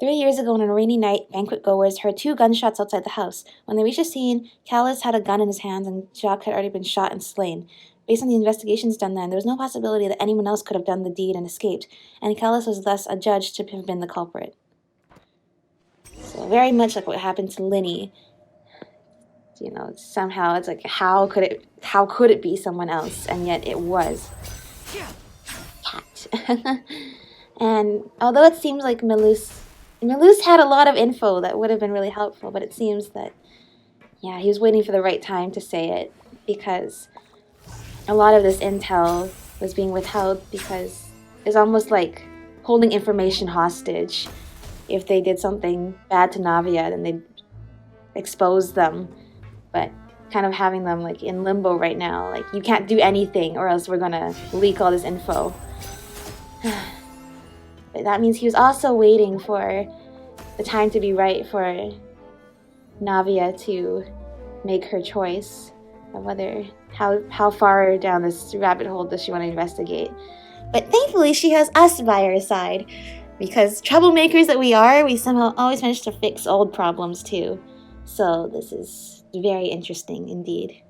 3 years ago on a rainy night, banquet goers heard 2 gunshots outside the house. When they reached the scene, Callus had a gun in his hands and Jacques had already been shot and slain. Based on the investigations done then, there was no possibility that anyone else could have done the deed and escaped, and Callus was thus adjudged to have been the culprit. So very much like what happened to Lyney. You know, somehow it's like, how could it be someone else? And yet it was. Cat. And although it seems like Malus had a lot of info that would have been really helpful, but it seems that, yeah, he was waiting for the right time to say it, because a lot of this intel was being withheld because it's almost like holding information hostage. If they did something bad to Navia, then they'd expose them, but kind of having them like in limbo right now, like you can't do anything or else we're gonna leak all this info. But that means he was also waiting for the time to be right for Navia to make her choice of whether how far down this rabbit hole does she want to investigate. But thankfully she has us by her side, because troublemakers that we are, we somehow always manage to fix old problems too. So this is very interesting indeed.